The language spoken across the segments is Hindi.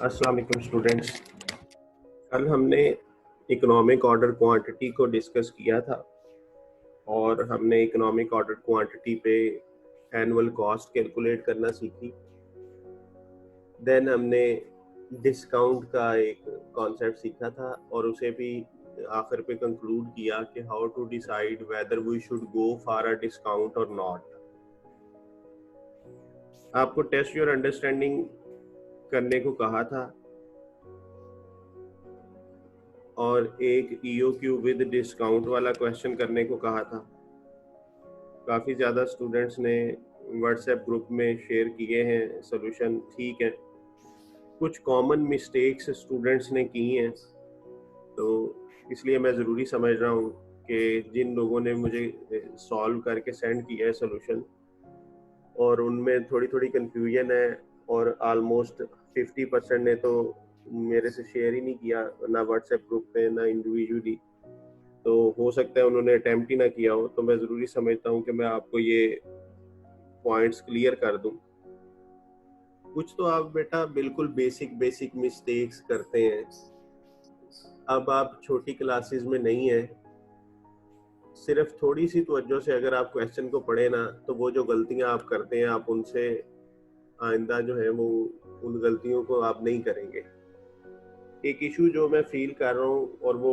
अस्सलाम वालेकुम स्टूडेंट्स। कल हमने इकोनॉमिक ऑर्डर क्वांटिटी को डिस्कस किया था और हमने इकोनॉमिक ऑर्डर क्वांटिटी पे एनुअल कॉस्ट कैलकुलेट करना सीखी। देन हमने डिस्काउंट का एक कॉन्सेप्ट सीखा था और उसे भी आखिर पे कंक्लूड किया कि how to decide whether we should go for a discount और नॉट। आपको टेस्ट योर अंडरस्टैंडिंग करने को कहा था और एक EOQ विद डिस्काउंट वाला क्वेश्चन करने को कहा था। काफ़ी ज़्यादा स्टूडेंट्स ने व्हाट्सएप ग्रुप में शेयर किए हैं सॉल्यूशन। ठीक है, कुछ कॉमन मिस्टेक्स स्टूडेंट्स ने की हैं, तो इसलिए मैं ज़रूरी समझ रहा हूँ कि जिन लोगों ने मुझे सॉल्व करके सेंड किया है सॉल्यूशन और उनमें थोड़ी थोड़ी कन्फ्यूजन है और ऑलमोस्ट 50% ने तो मेरे से शेयर ही नहीं किया, ना व्हाट्सएप ग्रुप पे ना इंडिविजुअली, तो हो सकता है उन्होंने अटेम्प्ट ही ना किया हो। तो मैं ज़रूरी समझता हूँ कि मैं आपको ये पॉइंट्स क्लियर कर दूं। कुछ तो आप बेटा बिल्कुल बेसिक मिस्टेक्स करते हैं। अब आप छोटी क्लासेस में नहीं है, सिर्फ थोड़ी सी तवज्जो से अगर आप क्वेश्चन को पढ़े ना, तो वो जो गलतियां आप करते हैं आप उनसे आइंदा जो है वो उन गलतियों को आप नहीं करेंगे। एक इशू जो मैं फील कर रहा हूँ और वो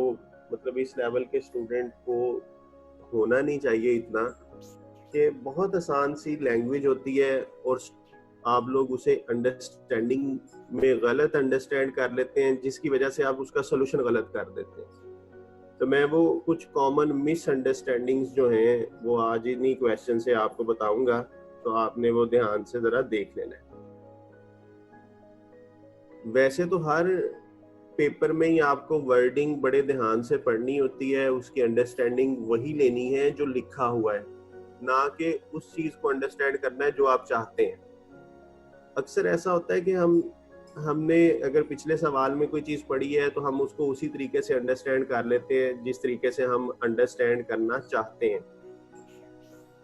मतलब इस लेवल के स्टूडेंट को होना नहीं चाहिए इतना, कि बहुत आसान सी लैंग्वेज होती है और आप लोग उसे अंडरस्टैंडिंग में गलत अंडरस्टैंड कर लेते हैं, जिसकी वजह से आप उसका सोल्यूशन गलत कर देते हैं। तो मैं वो कुछ कॉमन मिसअंडरस्टैंडिंग्स जो हैं वो आज इन्हीं क्वेश्चन से आपको बताऊंगा, तो आपने वो ध्यान से जरा देख लेना है। वैसे तो हर पेपर में ही आपको वर्डिंग बड़े ध्यान से पढ़नी होती है, उसकी अंडरस्टैंडिंग वही लेनी है जो लिखा हुआ है, ना कि उस चीज को अंडरस्टैंड करना है जो आप चाहते हैं। अक्सर ऐसा होता है कि हमने अगर पिछले सवाल में कोई चीज पढ़ी है तो हम उसको उसी तरीके से अंडरस्टैंड कर लेते हैं जिस तरीके से हम अंडरस्टैंड करना चाहते हैं।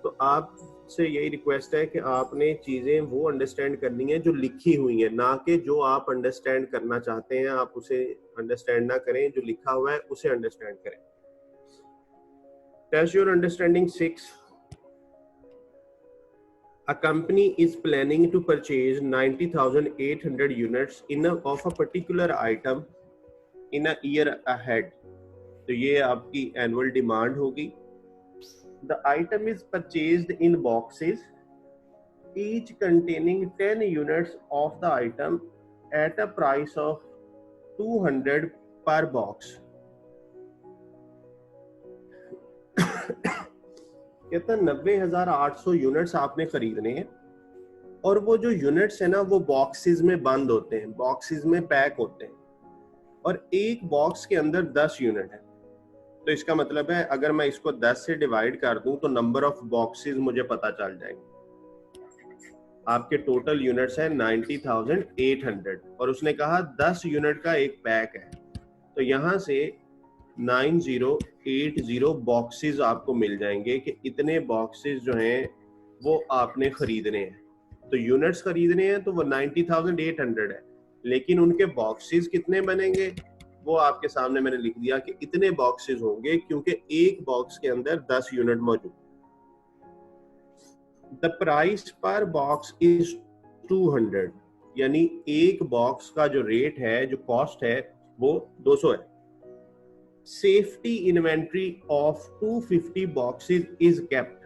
तो आपसे यही रिक्वेस्ट है कि आपने चीजें वो अंडरस्टैंड करनी है जो लिखी हुई है, ना कि जो आप अंडरस्टैंड करना चाहते हैं आप उसे अंडरस्टैंड ना करें, जो लिखा हुआ है उसे अंडरस्टैंड करें। Test your understanding 6। A company is planning to purchase 90,800 units of a particular item in a year ahead. तो ये आपकी एनुअल डिमांड होगी। The item is purchased in boxes, each containing 10 units of the item at a price of 200 per box. कहता 90,800 यूनिट्स आपने खरीदने हैं और वो जो यूनिट्स है ना वो बॉक्सेस में बंद होते हैं, बॉक्सेस में पैक होते हैं और एक बॉक्स के अंदर 10 यूनिट है। तो इसका मतलब है अगर मैं इसको 10 से डिवाइड कर दूं तो नंबर ऑफ बॉक्सेस मुझे पता चल जाएंगे। आपके टोटल यूनिट्स है 90,800 और उसने कहा 10 यूनिट का एक पैक है, तो यहां से 9080 बॉक्सेस आपको मिल जाएंगे कि इतने बॉक्सेस जो हैं वो आपने खरीदने हैं। तो यूनिट्स खरीदने हैं तो वो 90,800 है, लेकिन उनके बॉक्सेस कितने बनेंगे वो आपके सामने मैंने लिख दिया कि इतने बॉक्सेस होंगे, क्योंकि एक बॉक्स के अंदर 10 यूनिट मौजूद। द प्राइस पर बॉक्स इज 200, यानी एक बॉक्स का जो रेट है, जो कॉस्ट है वो 200 है। Safety inventory of 250 boxes is kept.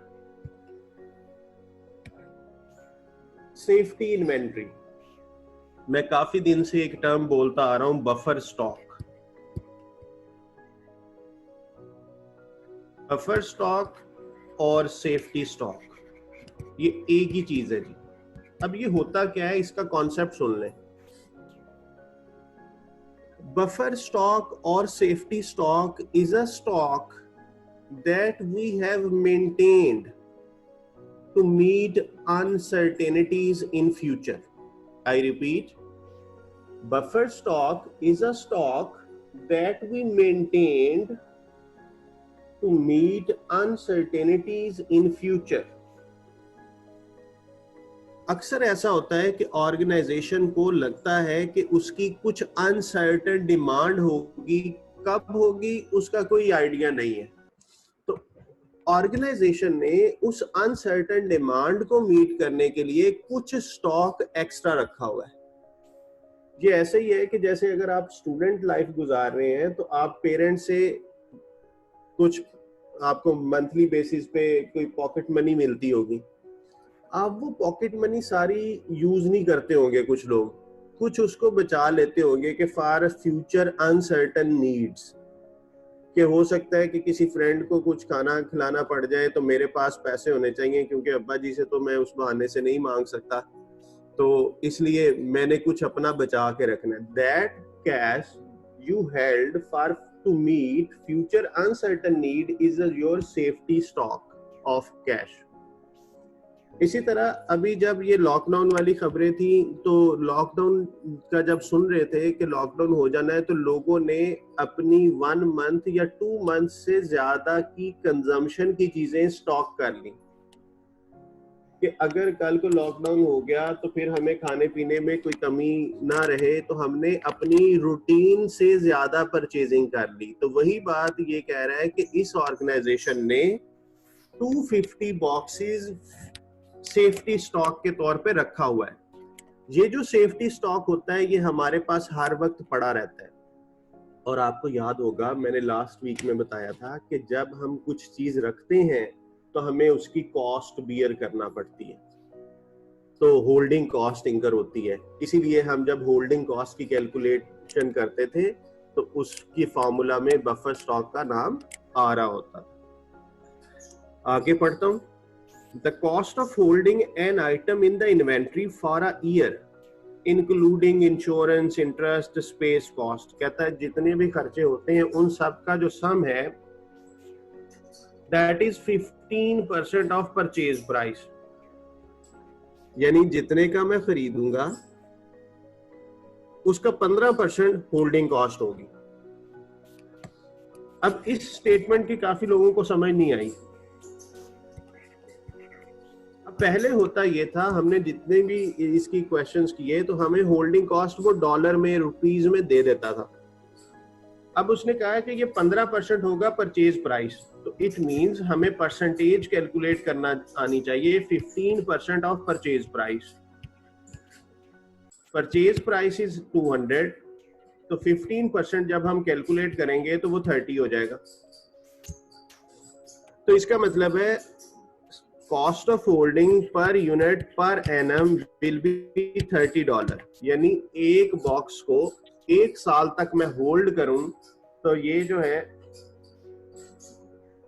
Safety inventory, मैं काफी दिन से एक टर्म बोलता आ रहा हूं, बफर स्टॉक। बफर स्टॉक और सेफ्टी स्टॉक ये एक ही चीज है जी। अब ये होता क्या है, इसका कॉन्सेप्ट सुन लें। बफर स्टॉक और safety stock is a stock that we have maintained to meet uncertainties in future. I repeat, buffer stock is a stock that we maintained to meet uncertainties in future. अक्सर ऐसा होता है कि ऑर्गेनाइजेशन को लगता है कि उसकी कुछ अनसर्टेन डिमांड होगी, कब होगी उसका कोई आइडिया नहीं है। तो ऑर्गेनाइजेशन ने उस अनसर्टेन डिमांड को मीट करने के लिए कुछ स्टॉक एक्स्ट्रा रखा हुआ है। ये ऐसे ही है कि जैसे अगर आप स्टूडेंट लाइफ गुजार रहे हैं तो आप पेरेंट से कुछ, आपको मंथली बेसिस पे कोई पॉकेट मनी मिलती होगी, आप वो पॉकेट मनी सारी यूज नहीं करते होंगे, कुछ लोग कुछ उसको बचा लेते होंगे कि फॉर फ्यूचर अनसर्टेन नीड्स, कि हो सकता है कि किसी फ्रेंड को कुछ खाना खिलाना पड़ जाए तो मेरे पास पैसे होने चाहिए, क्योंकि अब्बा जी से तो मैं उस बहाने से नहीं मांग सकता, तो इसलिए मैंने कुछ अपना बचा के रखना है। That cash you held for to meet future uncertain need is your safety stock of cash. इसी तरह अभी जब ये लॉकडाउन वाली खबरें थी तो लॉकडाउन का जब सुन रहे थे कि लॉकडाउन हो जाना है, तो लोगों ने अपनी 1 मंथ या 2 मंथ से ज्यादा की कंजम्पशन की चीजें स्टॉक कर ली कि अगर कल को लॉकडाउन हो गया तो फिर हमें खाने पीने में कोई कमी ना रहे, तो हमने अपनी रूटीन से ज्यादा परचेजिंग कर ली। तो वही बात ये कह रहा है कि इस ऑर्गेनाइजेशन ने 250 बॉक्सेस सेफ्टी स्टॉक के तौर पे रखा हुआ है। ये जो सेफ्टी स्टॉक होता है ये हमारे पास हर वक्त पड़ा रहता है। और आपको याद होगा मैंने लास्ट वीक में बताया था कि जब हम कुछ चीज रखते हैं तो हमें उसकी कॉस्ट बियर करना पड़ती है, तो होल्डिंग कॉस्ट इंकर होती है। इसीलिए हम जब होल्डिंग कॉस्ट की कैलकुलेशन करते थे तो उसकी फॉर्मूला में बफर स्टॉक का नाम आ रहा होता। आगे पढ़ता हूं। The cost of holding an item in the inventory for a year, including insurance, interest, space cost, कहता है जितने भी खर्चे होते हैं उन सब का जो सम है that is 15% of purchase price, यानी जितने का मैं खरीदूंगा उसका 15% होल्डिंग कॉस्ट होगी। अब इस स्टेटमेंट की काफी लोगों को समझ नहीं आई। पहले होता ये था, हमने जितने भी इसकी क्वेश्चंस किए तो हमें होल्डिंग कॉस्ट वो डॉलर में, रुपीज में दे देता था। अब उसने कहा कि ये 15% होगा परचेज प्राइस, तो इट मींस हमें परसेंटेज कैलकुलेट करना आनी चाहिए। 15% of purchase price, purchase price is 200, तो 15% जब हम कैलकुलेट करेंगे तो वो 30 हो जाएगा। तो इसका मतलब है cost of holding per unit per annum will be $30, यानी एक बॉक्स को 1 साल तक मैं होल्ड करूं तो ये जो है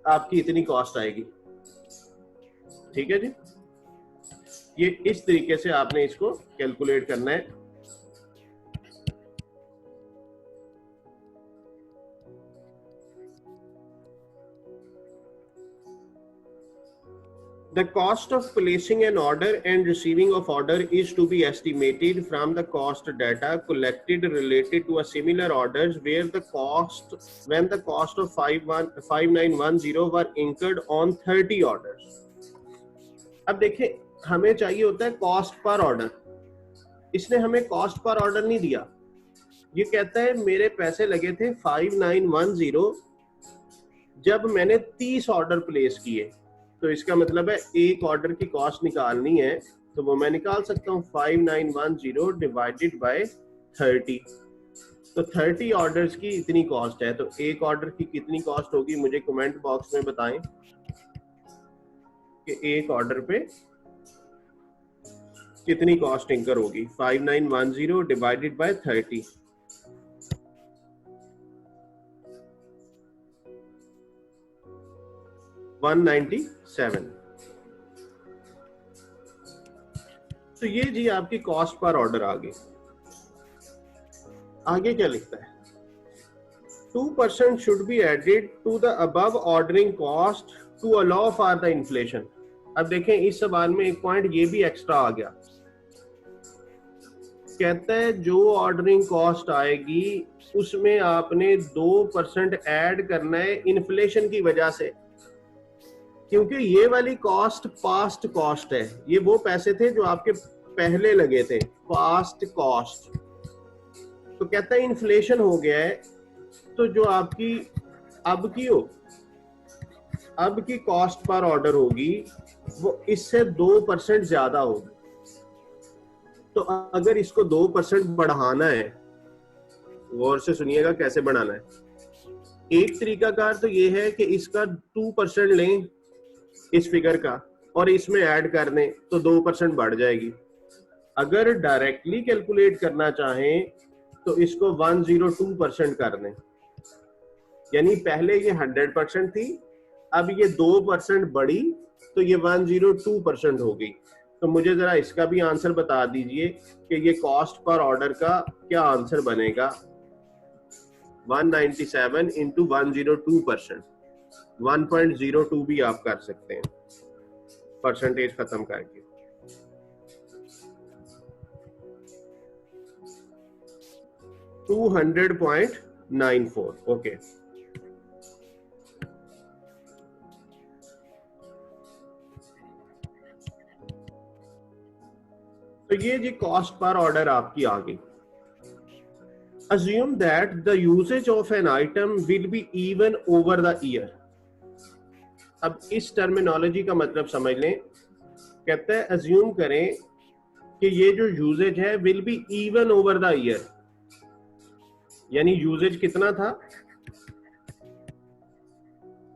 आपकी इतनी कॉस्ट आएगी। ठीक है जी, ये इस तरीके से आपने इसको कैलकुलेट करना है। The cost of placing an order and receiving of order is to be estimated from the cost data collected related to a similar orders when the cost of 5910 were incurred on 30 orders. अब देखिए हमें चाहिए होता है कॉस्ट पर ऑर्डर, इसने हमें कॉस्ट पर ऑर्डर नहीं दिया। ये कहता है मेरे पैसे लगे थे 5910 जब मैंने 30 ऑर्डर प्लेस किए, तो इसका मतलब है एक ऑर्डर की कॉस्ट निकालनी है तो वो मैं निकाल सकता हूँ 5910 डिवाइडेड बाय 30, तो 30 ऑर्डर्स की इतनी कॉस्ट है। तो एक ऑर्डर की कितनी कॉस्ट होगी मुझे कमेंट बॉक्स में बताएं कि एक ऑर्डर पे कितनी कॉस्ट इंकर होगी। 5910 डिवाइडेड बाय 30, $197। तो ये जी आपकी कॉस्ट पर ऑर्डर आ गई। आगे क्या लिखता है, 2% should be added to the above ordering cost to allow for the inflation. अब देखें इस सवाल में एक पॉइंट ये भी एक्स्ट्रा आ गया, कहता है जो ऑर्डरिंग कॉस्ट आएगी उसमें आपने 2% ऐड करना है इन्फ्लेशन की वजह से। क्योंकि ये वाली कॉस्ट पास्ट कॉस्ट है, ये वो पैसे थे जो आपके पहले लगे थे, पास्ट कॉस्ट। तो कहता है इन्फ्लेशन हो गया है, तो जो आपकी अब की कॉस्ट पर ऑर्डर होगी वो इससे 2% ज्यादा होगी। तो अगर इसको 2% बढ़ाना है, गौर से सुनिएगा कैसे बढ़ाना है। एक तरीकाकार तो ये है कि इसका 2% लें इस फिगर का और इसमें ऐड कर दें तो 2% बढ़ जाएगी। अगर डायरेक्टली कैलकुलेट करना चाहें तो इसको 102% कर दें, यानी पहले ये 100% थी, अब ये 2% बढ़ी तो ये 102% हो गई। तो मुझे जरा इसका भी आंसर बता दीजिए कि ये कॉस्ट पर ऑर्डर का क्या आंसर बनेगा। 197 इंटू 102%, 1.02 भी आप कर सकते हैं परसेंटेज खत्म करके। $200.94। ओके, तो ये जी कॉस्ट पर ऑर्डर आपकी आ गई। Assume that the usage of an item will be even over the year। अब इस टर्मिनोलॉजी का मतलब समझ लें। कहता है assume करें कि ये जो यूजेज है will be even over the year, यानी यूजेज कितना था,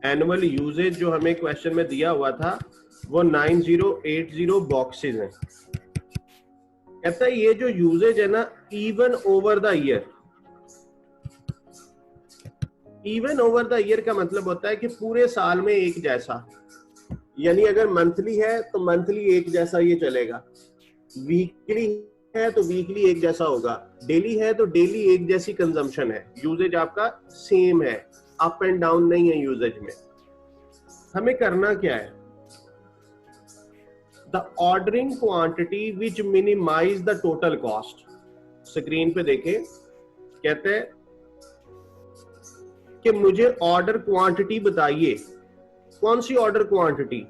एनुअल यूजेज जो हमें क्वेश्चन में दिया हुआ था वो 9080 बॉक्सेस हैं। कहता है ये जो यूजेज है ना even over the year, even over the year का मतलब होता है कि पूरे साल में एक जैसा, यानी अगर मंथली है तो मंथली एक जैसा ये चलेगा, वीकली है तो वीकली एक जैसा होगा, डेली है तो डेली एक जैसी कंजम्पशन है, यूजेज आपका सेम है, अप एंड डाउन नहीं है यूजेज में। हमें करना क्या है, the ordering quantity which minimise the total cost. Screen पे देखें, कहते हैं कि मुझे ऑर्डर क्वांटिटी बताइए, कौन सी order quantity,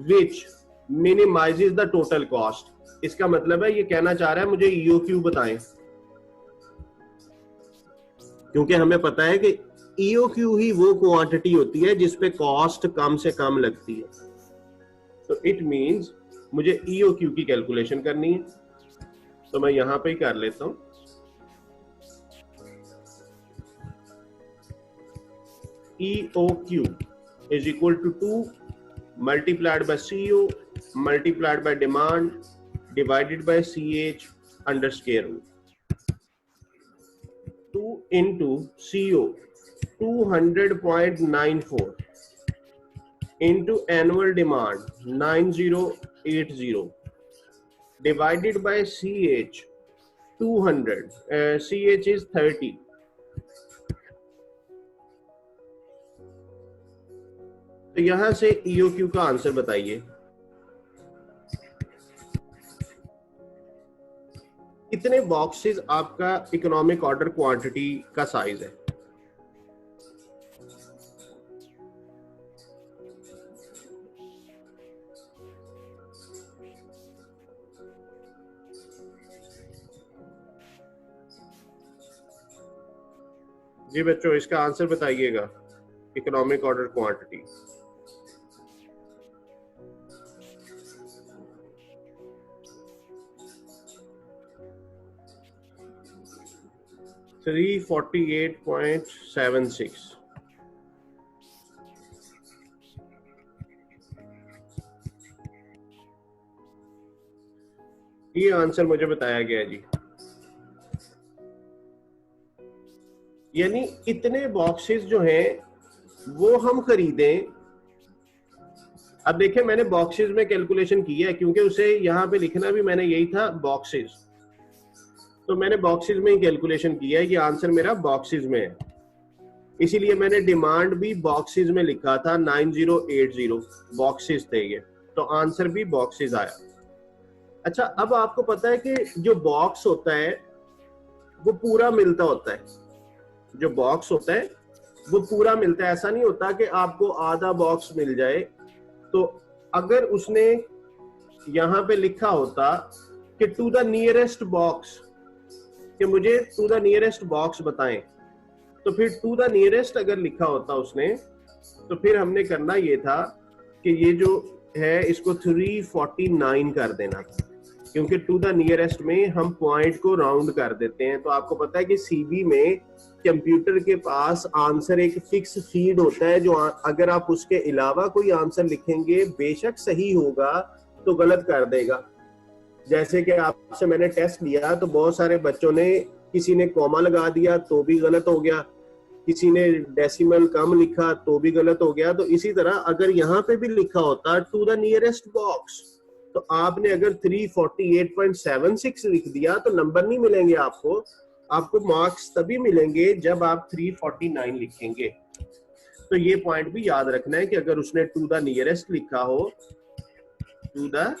which minimizes the total cost. इसका मतलब है ये कहना चाह रहा है मुझे ईओक्यू बताएं, क्योंकि हमें पता है कि ईओक्यू ही वो क्वांटिटी होती है जिसपे कॉस्ट कम से कम लगती है। तो इट मींस मुझे ईओक्यू की कैलकुलेशन करनी है, तो मैं यहां पे ही कर लेता हूं। EOQ is equal to 2 multiplied by CO multiplied by demand divided by CH under square root। 2 into CO 200.94 into annual demand 9080 divided by CH 200, CH is 30। तो यहां से EOQ का आंसर बताइए, कितने बॉक्सेस आपका इकोनॉमिक ऑर्डर क्वांटिटी का साइज है। जी बच्चों, इसका आंसर बताइएगा, इकोनॉमिक ऑर्डर क्वांटिटी। $348.76। ये आंसर मुझे बताया गया है जी, यानी इतने बॉक्सेस जो हैं वो हम खरीदें। अब देखें, मैंने बॉक्सेस में कैलकुलेशन की है क्योंकि उसे यहां पे लिखना भी मैंने यही था बॉक्सेस, तो मैंने बॉक्सेस में ही कैलकुलेशन किया है, ये आंसर मेरा बॉक्सेस में है, इसीलिए मैंने डिमांड भी बॉक्सेस में लिखा था। 9080 बॉक्सेस थे ये, तो आंसर भी बॉक्सेस आया। अच्छा, अब आपको पता है कि जो बॉक्स होता है वो पूरा मिलता होता है, जो बॉक्स होता है वो पूरा मिलता है। ऐसा नहीं होता कि आपको आधा बॉक्स मिल जाए, तो अगर उसने यहाँ पे लिखा होता कि टू द नियरेस्ट बॉक्स, कि मुझे टू द नियरेस्ट बॉक्स बताएं, तो फिर टू द नियरेस्ट अगर लिखा होता उसने, तो फिर हमने करना ये था कि ये जो है इसको 349 कर देना था, क्योंकि टू द नियरेस्ट में हम पॉइंट को राउंड कर देते हैं। तो आपको पता है कि सीबी में कंप्यूटर के पास आंसर एक फिक्स फीड होता है, जो अगर आप उसके अलावा कोई आंसर लिखेंगे बेशक सही होगा तो गलत कर देगा। जैसे कि आपसे मैंने टेस्ट लिया तो बहुत सारे बच्चों ने, किसी ने कॉमा लगा दिया तो भी गलत हो गया, किसी ने डेसिमल कम लिखा तो भी गलत हो गया। तो इसी तरह अगर यहाँ पे भी लिखा होता टू द नियरेस्ट बॉक्स, तो आपने अगर 348.76 लिख दिया तो नंबर नहीं मिलेंगे आपको। आपको मार्क्स तभी मिलेंगे जब आप 349 लिखेंगे। तो ये पॉइंट भी याद रखना है कि अगर उसने टू द नियरेस्ट लिखा हो, टू द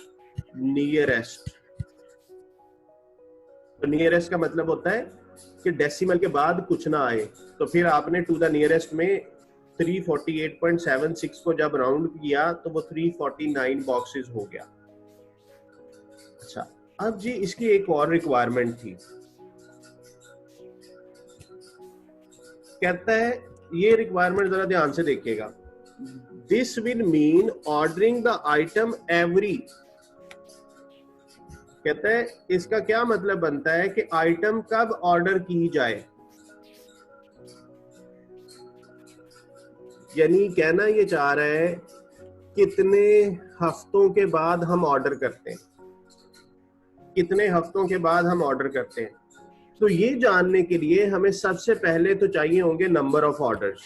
नियरेस्ट, तो नियरेस्ट का मतलब होता है कि डेसिमल के बाद कुछ ना आए। तो फिर आपने टू द नियरेस्ट में 348.76 को जब राउंड किया तो वो 349 बॉक्सेस हो गया। अच्छा, अब जी इसकी एक और रिक्वायरमेंट थी। कहता है, ये रिक्वायरमेंट जरा ध्यान से देखिएगा, this will mean ordering the item every. कहता है इसका क्या मतलब बनता है कि आइटम कब ऑर्डर की जाए, यानी कहना ये चाह रहा है कितने हफ्तों के बाद हम ऑर्डर करते हैं, कितने हफ्तों के बाद हम ऑर्डर करते हैं। तो ये जानने के लिए हमें सबसे पहले तो चाहिए होंगे number of orders,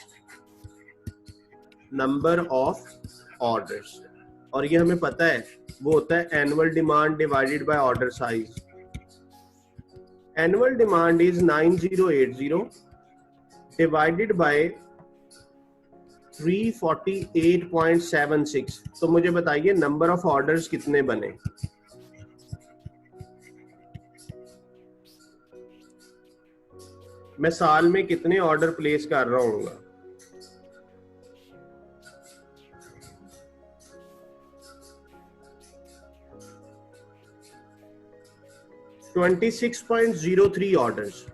number of orders, और ये हमें पता है वो होता है annual demand divided by order size. Annual demand is 9080 divided by 348.76। तो मुझे बताइए नंबर ऑफ ऑर्डर्स कितने बने। मैं साल में कितने ऑर्डर प्लेस कर रहा हूँ। 26.03 ऑर्डर्स,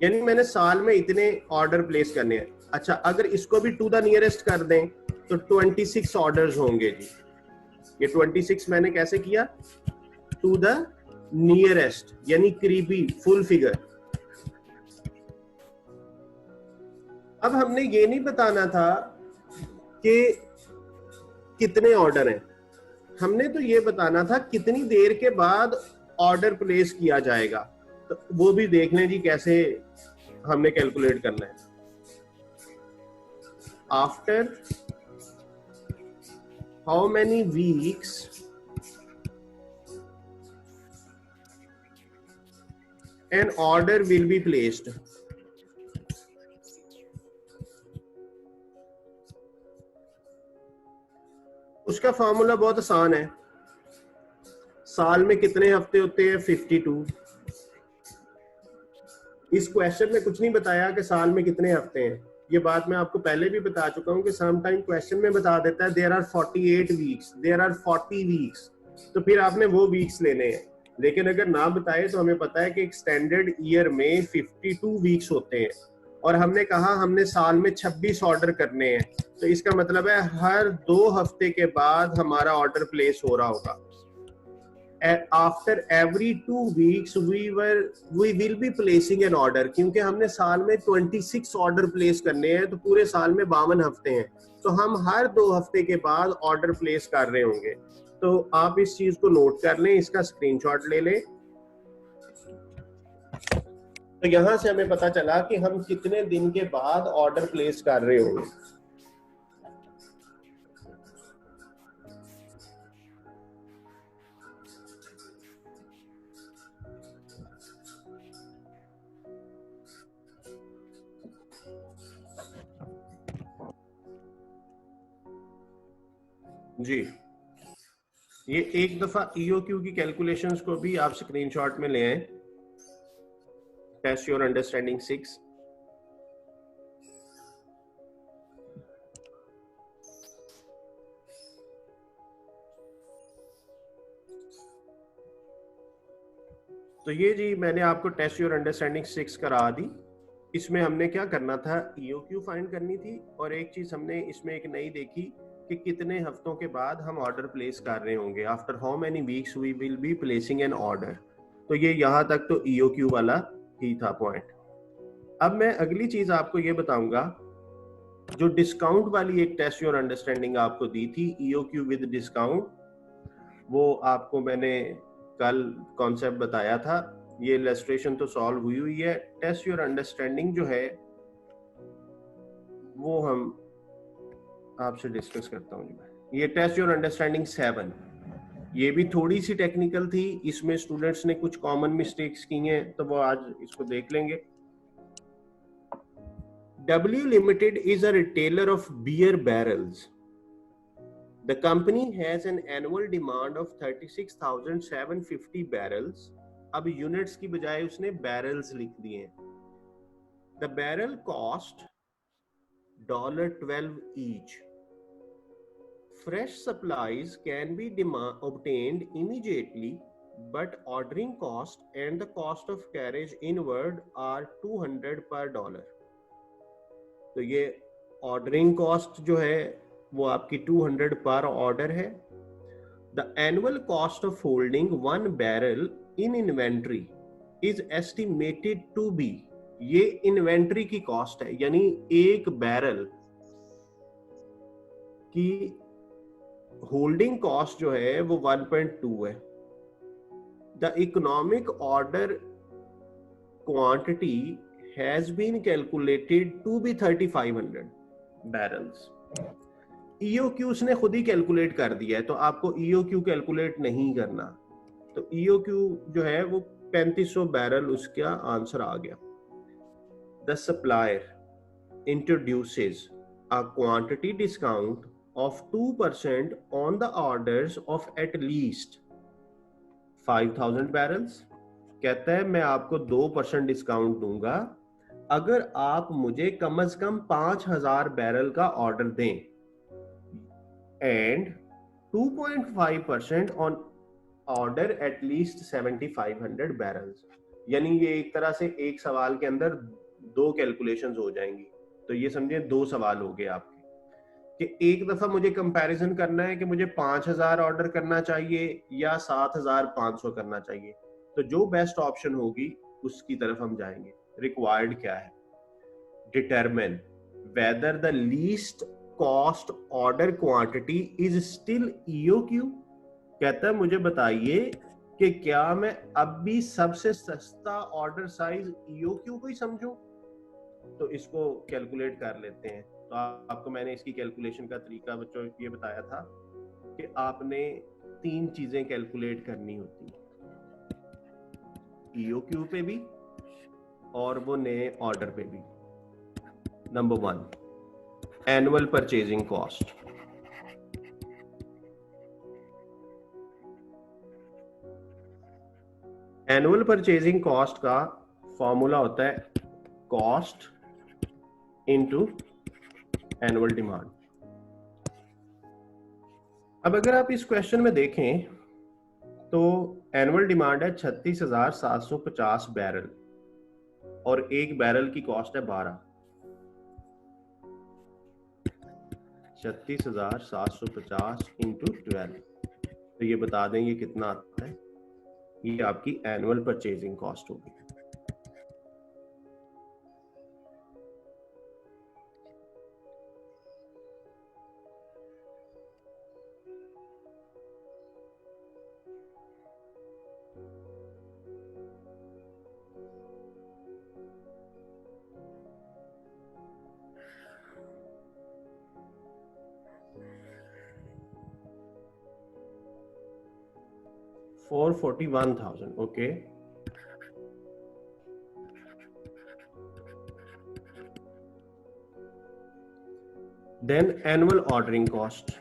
यानी मैंने साल में इतने ऑर्डर प्लेस करने हैं। अच्छा, अगर इसको भी टू द नियरेस्ट कर दें तो 26 ऑर्डर्स होंगे जी। ये 26 मैंने कैसे किया, टू द नियरेस्ट, यानी करीबी फुल फिगर। अब हमने ये नहीं बताना था कि कितने ऑर्डर हैं, हमने तो ये बताना था कितनी देर के बाद ऑर्डर प्लेस किया जाएगा। तो वो भी देख लें जी कैसे हमने कैलकुलेट करना है। After how many weeks an order will be placed. उसका फॉर्मूला बहुत आसान है, साल में कितने हफ्ते होते हैं 52। इस क्वेश्चन में कुछ नहीं बताया कि साल में कितने हफ्ते हैं, ये बात मैं आपको पहले भी बता चुका हूं कि सम टाइम क्वेश्चन में बता देता है there are 48 weeks, there are 40 weeks, तो फिर आपने वो वीक्स लेने हैं। लेकिन अगर ना बताए तो हमें पता है कि एक स्टैंडर्ड ईयर में 52 वीक्स होते हैं, और हमने कहा हमने साल में 26 ऑर्डर करने हैं, तो इसका मतलब है हर 2 हफ्ते के बाद हमारा ऑर्डर प्लेस हो रहा होगा। After every 2 weeks we will be placing an order, क्योंकि हमने साल में 26 ऑर्डर प्लेस करने हैं, तो पूरे साल में 52 हफ्ते हैं, तो हम हर 2 हफ्ते के बाद ऑर्डर प्लेस कर रहे होंगे। तो आप इस चीज को नोट कर लें, इसका स्क्रीनशॉट ले लें। तो यहां से हमें पता चला कि हम कितने दिन के बाद ऑर्डर प्लेस कर रहे होंगे। जी, ये एक दफा ईओक्यू की कैलकुलेशंस को भी आप स्क्रीनशॉट में ले आए। Test your understanding 6। तो ये जी मैंने आपको टेस्ट योर अंडरस्टैंडिंग 6 करा दी। इसमें हमने क्या करना था, ईओक्यू फाइंड करनी थी, और एक चीज हमने इसमें एक नई देखी कि कितने हफ्तों के बाद हम ऑर्डर प्लेस कर रहे होंगे, after how many weeks we will be placing an order. तो ये यहाँ तक तो ईओक्यू वाला ही था पॉइंट। अब मैं अगली चीज आपको ये बताऊंगा, जो डिस्काउंट वाली एक टेस्ट योर अंडरस्टैंडिंग आपको दी थी, ईओक्यू विद डिस्काउंट, वो आपको मैंने कल कॉन्सेप्ट बताया था। ये इलस्ट्रेशन तो सॉल्व हुई है। टेस्ट योर अंडरस्टैंडिंग जो है वो हम आपसे डिस्कस करता हूँ। ये टेस्ट योर अंडरस्टैंडिंग 7, ये भी थोड़ी सी टेक्निकल थी, इसमें स्टूडेंट्स ने कुछ कॉमन मिस्टेक्स की हैं, तो वो आज इसको देख लेंगे। W Limited is a retailer of beer barrels. The company has an annual demand of 36,750 barrels. अब यूनिट्स की बजाय उसने बैरल्स लिख दिए हैं। The barrel cost $12 each. Fresh supplies can be obtained immediately, but ordering cost and the cost of carriage inward are $200 per dollar. तो ये ऑर्डरिंग कॉस्ट जो है वो आपकी 200 पर ऑर्डर है। The annual cost of holding 1 barrel in inventory is estimated to be, ये इन्वेंट्री की कॉस्ट है, यानी एक बैरल की होल्डिंग कॉस्ट जो है वो 1.2 है। The economic order quantity has been calculated to be 3500 barrels. EOQ उसने खुद ही कैलकुलेट कर दिया है, तो आपको EOQ कैलकुलेट नहीं करना। तो EOQ जो है वो 3500 बैरल उसका आंसर आ गया। The supplier introduces a quantity discount of 2% on the orders of at least 5000 barrels. कहता है मैं आपको 2% डिस्काउंट दूंगा अगर आप मुझे कम से कम 5000 बैरल का ऑर्डर दें, and 2.5% on order at least 7500 barrels. यानी ये एक तरह से एक सवाल के अंदर 2 कैलकुलेशंस हो जाएंगी। तो ये समझे 2 सवाल हो गए आपके, कि एक दफा मुझे कंपैरिजन करना है कि मुझे 5000 ऑर्डर करना चाहिए या 7500 करना चाहिए, तो जो बेस्ट ऑप्शन होगी उसकी तरफ हम जाएंगे। रिक्वायर्ड क्या है, determine whether the least cost order quantity is still EOQ. कहता है मुझे बताइए कि क्या मैं अब भी सबसे सस्ता ऑर्डर साइज ईओक्यू को ही समझूं। तो इसको कैलकुलेट कर लेते हैं। तो आपको मैंने इसकी कैलकुलेशन का तरीका बच्चों ये बताया था कि आपने 3 चीजें कैलकुलेट करनी होती हैं, ईओक्यू पे भी और वो नए ऑर्डर पे भी। Number 1, annual purchasing cost. Annual purchasing cost का फॉर्मूला होता है कॉस्ट इनटू एनुअल डिमांड। अब अगर आप इस क्वेश्चन में देखें तो एनुअल डिमांड है 36,750 बैरल और एक बैरल की कॉस्ट है 12। 36,750 इंटू 12, तो ये बता दें ये कितना आता है। ये आपकी एनुअल परचेजिंग कॉस्ट होगी। $441,000, okay. Then annual ordering cost.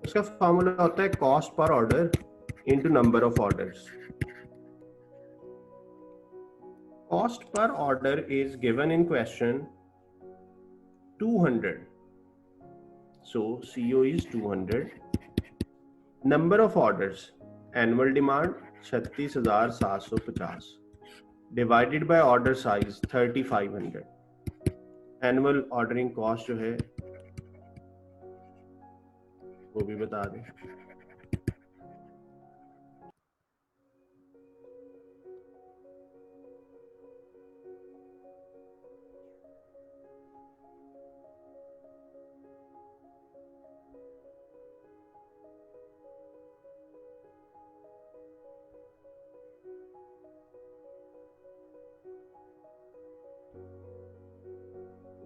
इसका फॉर्मूला होता है cost per order into number of orders. Cost per order is given in question 200, so CO is 200 number of orders, annual demand 36,750 divided by order size 3500, annual ordering cost जो है वो भी बता दें।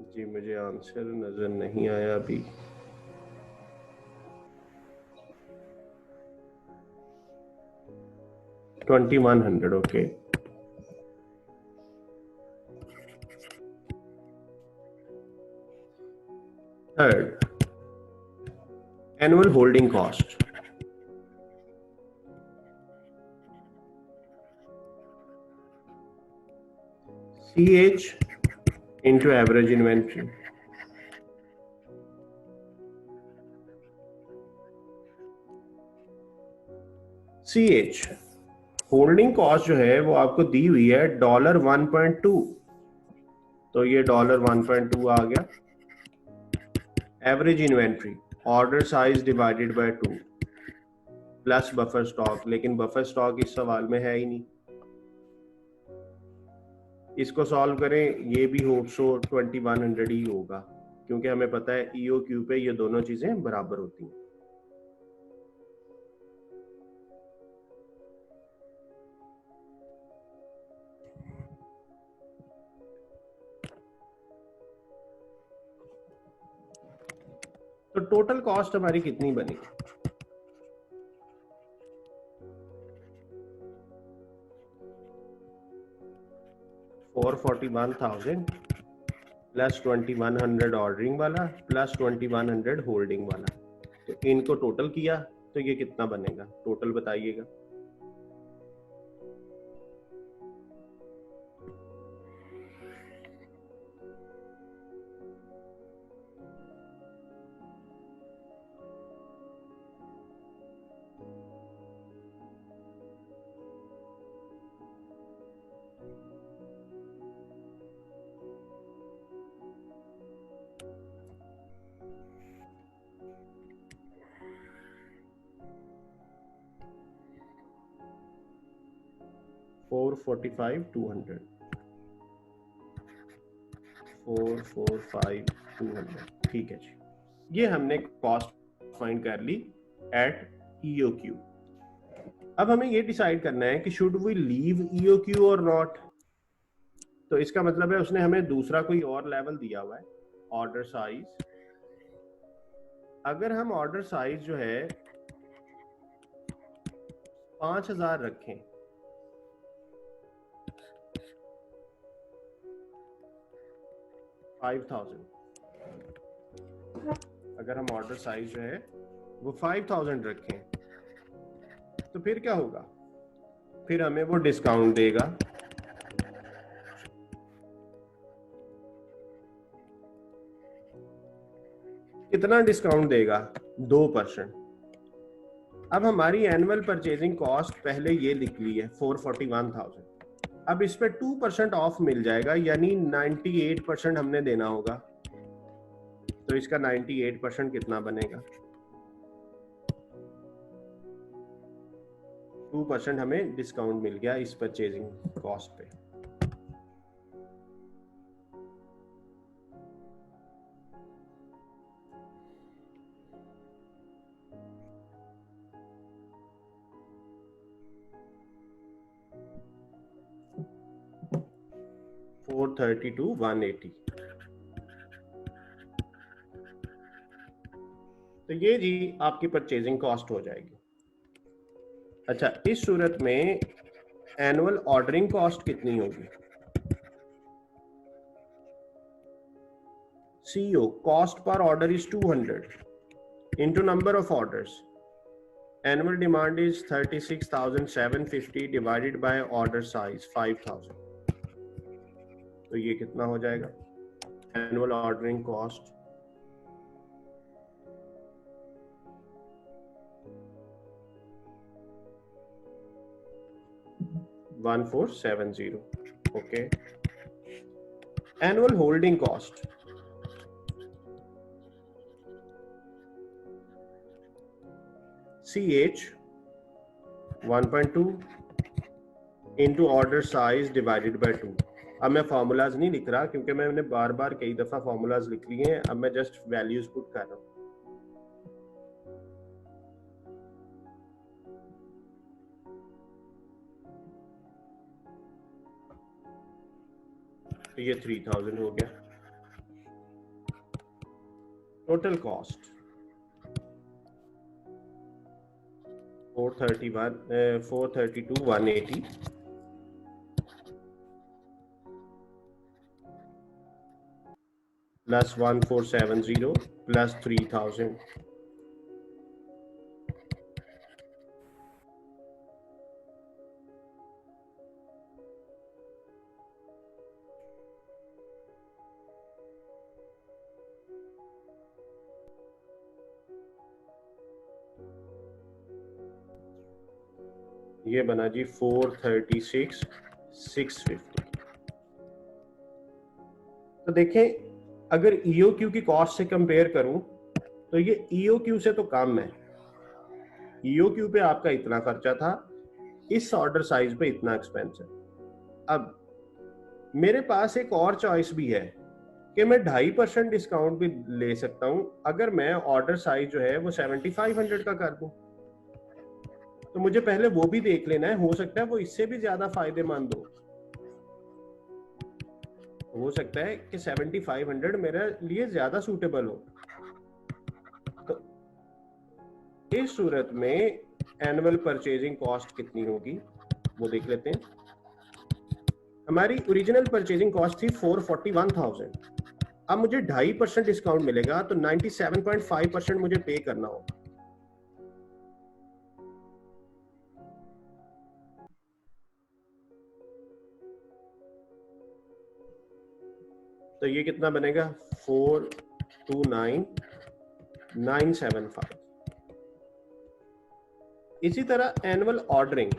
जी मुझे आंसर नजर नहीं आया अभी। $2100, okay. Third, annual holding cost, CH into average inventory। CH holding cost जो है वो आपको दी हुई है $1.2, तो ये $1.2 आ गया। Average inventory, order size divided by 2 plus buffer stock, लेकिन बफर स्टॉक इस सवाल में है ही नहीं। इसको सॉल्व करें, ये भी होप सो 2100 ही होगा, क्योंकि हमें पता है EOQ पे ये दोनों चीजें बराबर होती हैं। तो टोटल कॉस्ट हमारी कितनी बनी? $441,000 प्लस 2100 ऑर्डरिंग वाला प्लस 2100 होल्डिंग वाला, तो इनको टोटल किया तो ये कितना बनेगा? टोटल बताइएगा। $445,200, 445,200, ठीक है जी। ये हमने कॉस्ट फाइंड कर ली एट EOQ। अब हमें ये डिसाइड करना है कि शुड वी लीव EOQ और नॉट। तो इसका मतलब है उसने हमें दूसरा कोई और लेवल दिया हुआ है, ऑर्डर साइज। अगर हम ऑर्डर साइज जो है 5000 रखें, अगर हम ऑर्डर साइज जो है वो 5000 रखें, तो फिर क्या होगा? फिर हमें वो डिस्काउंट देगा। कितना डिस्काउंट देगा? 2%। अब हमारी एनुअल परचेजिंग कॉस्ट पहले ये लिख ली है 441,000। अब इस पे 2% ऑफ मिल जाएगा, यानी 98% हमने देना होगा। तो इसका 98% कितना बनेगा? 2% हमें डिस्काउंट मिल गया इस परचेजिंग कॉस्ट पे। $432,180। तो ये जी आपकी परचेजिंग कॉस्ट हो जाएगी। अच्छा, इस सूरत में एनुअल ऑर्डरिंग कॉस्ट कितनी होगी? CO cost per order is 200 into number of orders. Annual demand is 36,750 divided by order size 5,000. तो ये कितना हो जाएगा? Annual ordering cost 1470. Okay. Annual holding cost. CH 1.2 into order size divided by 2. अब मैं फॉर्मूलाज नहीं लिख रहा क्योंकि मैंने बार बार कई दफा फॉर्मूलाज लिख लिए हैं, अब मैं जस्ट वैल्यूज पुट कर रहा हूं। तो ये 3000 हो गया। Total cost 432 180 plus 1470 plus 3000। ये बना जी 436 650। तो देखें, अगर EOQ की कॉस्ट से कंपेयर करूं तो ये EOQ से तो कम है। EOQ पे आपका इतना खर्चा था, इस ऑर्डर साइज पे इतना एक्सपेंस है। अब मेरे पास एक और चॉइस भी है कि मैं 2.5% डिस्काउंट भी ले सकता हूं अगर मैं ऑर्डर साइज जो है वो 7500 का कर दूं। तो मुझे पहले वो भी देख लेना है, हो सकता है वो इससे भी ज्यादा फायदेमंद हो सकता है कि 7500 मेरे लिए ज्यादा सूटेबल हो। तो इस सूरत में एनुअल परचेजिंग कॉस्ट कितनी होगी वो देख लेते हैं। हमारी ओरिजिनल परचेजिंग कॉस्ट थी 441,000। अब मुझे 2.5% डिस्काउंट मिलेगा तो 97.5% मुझे पे करना होगा। तो ये कितना बनेगा 429,975। इसी तरह annual ordering,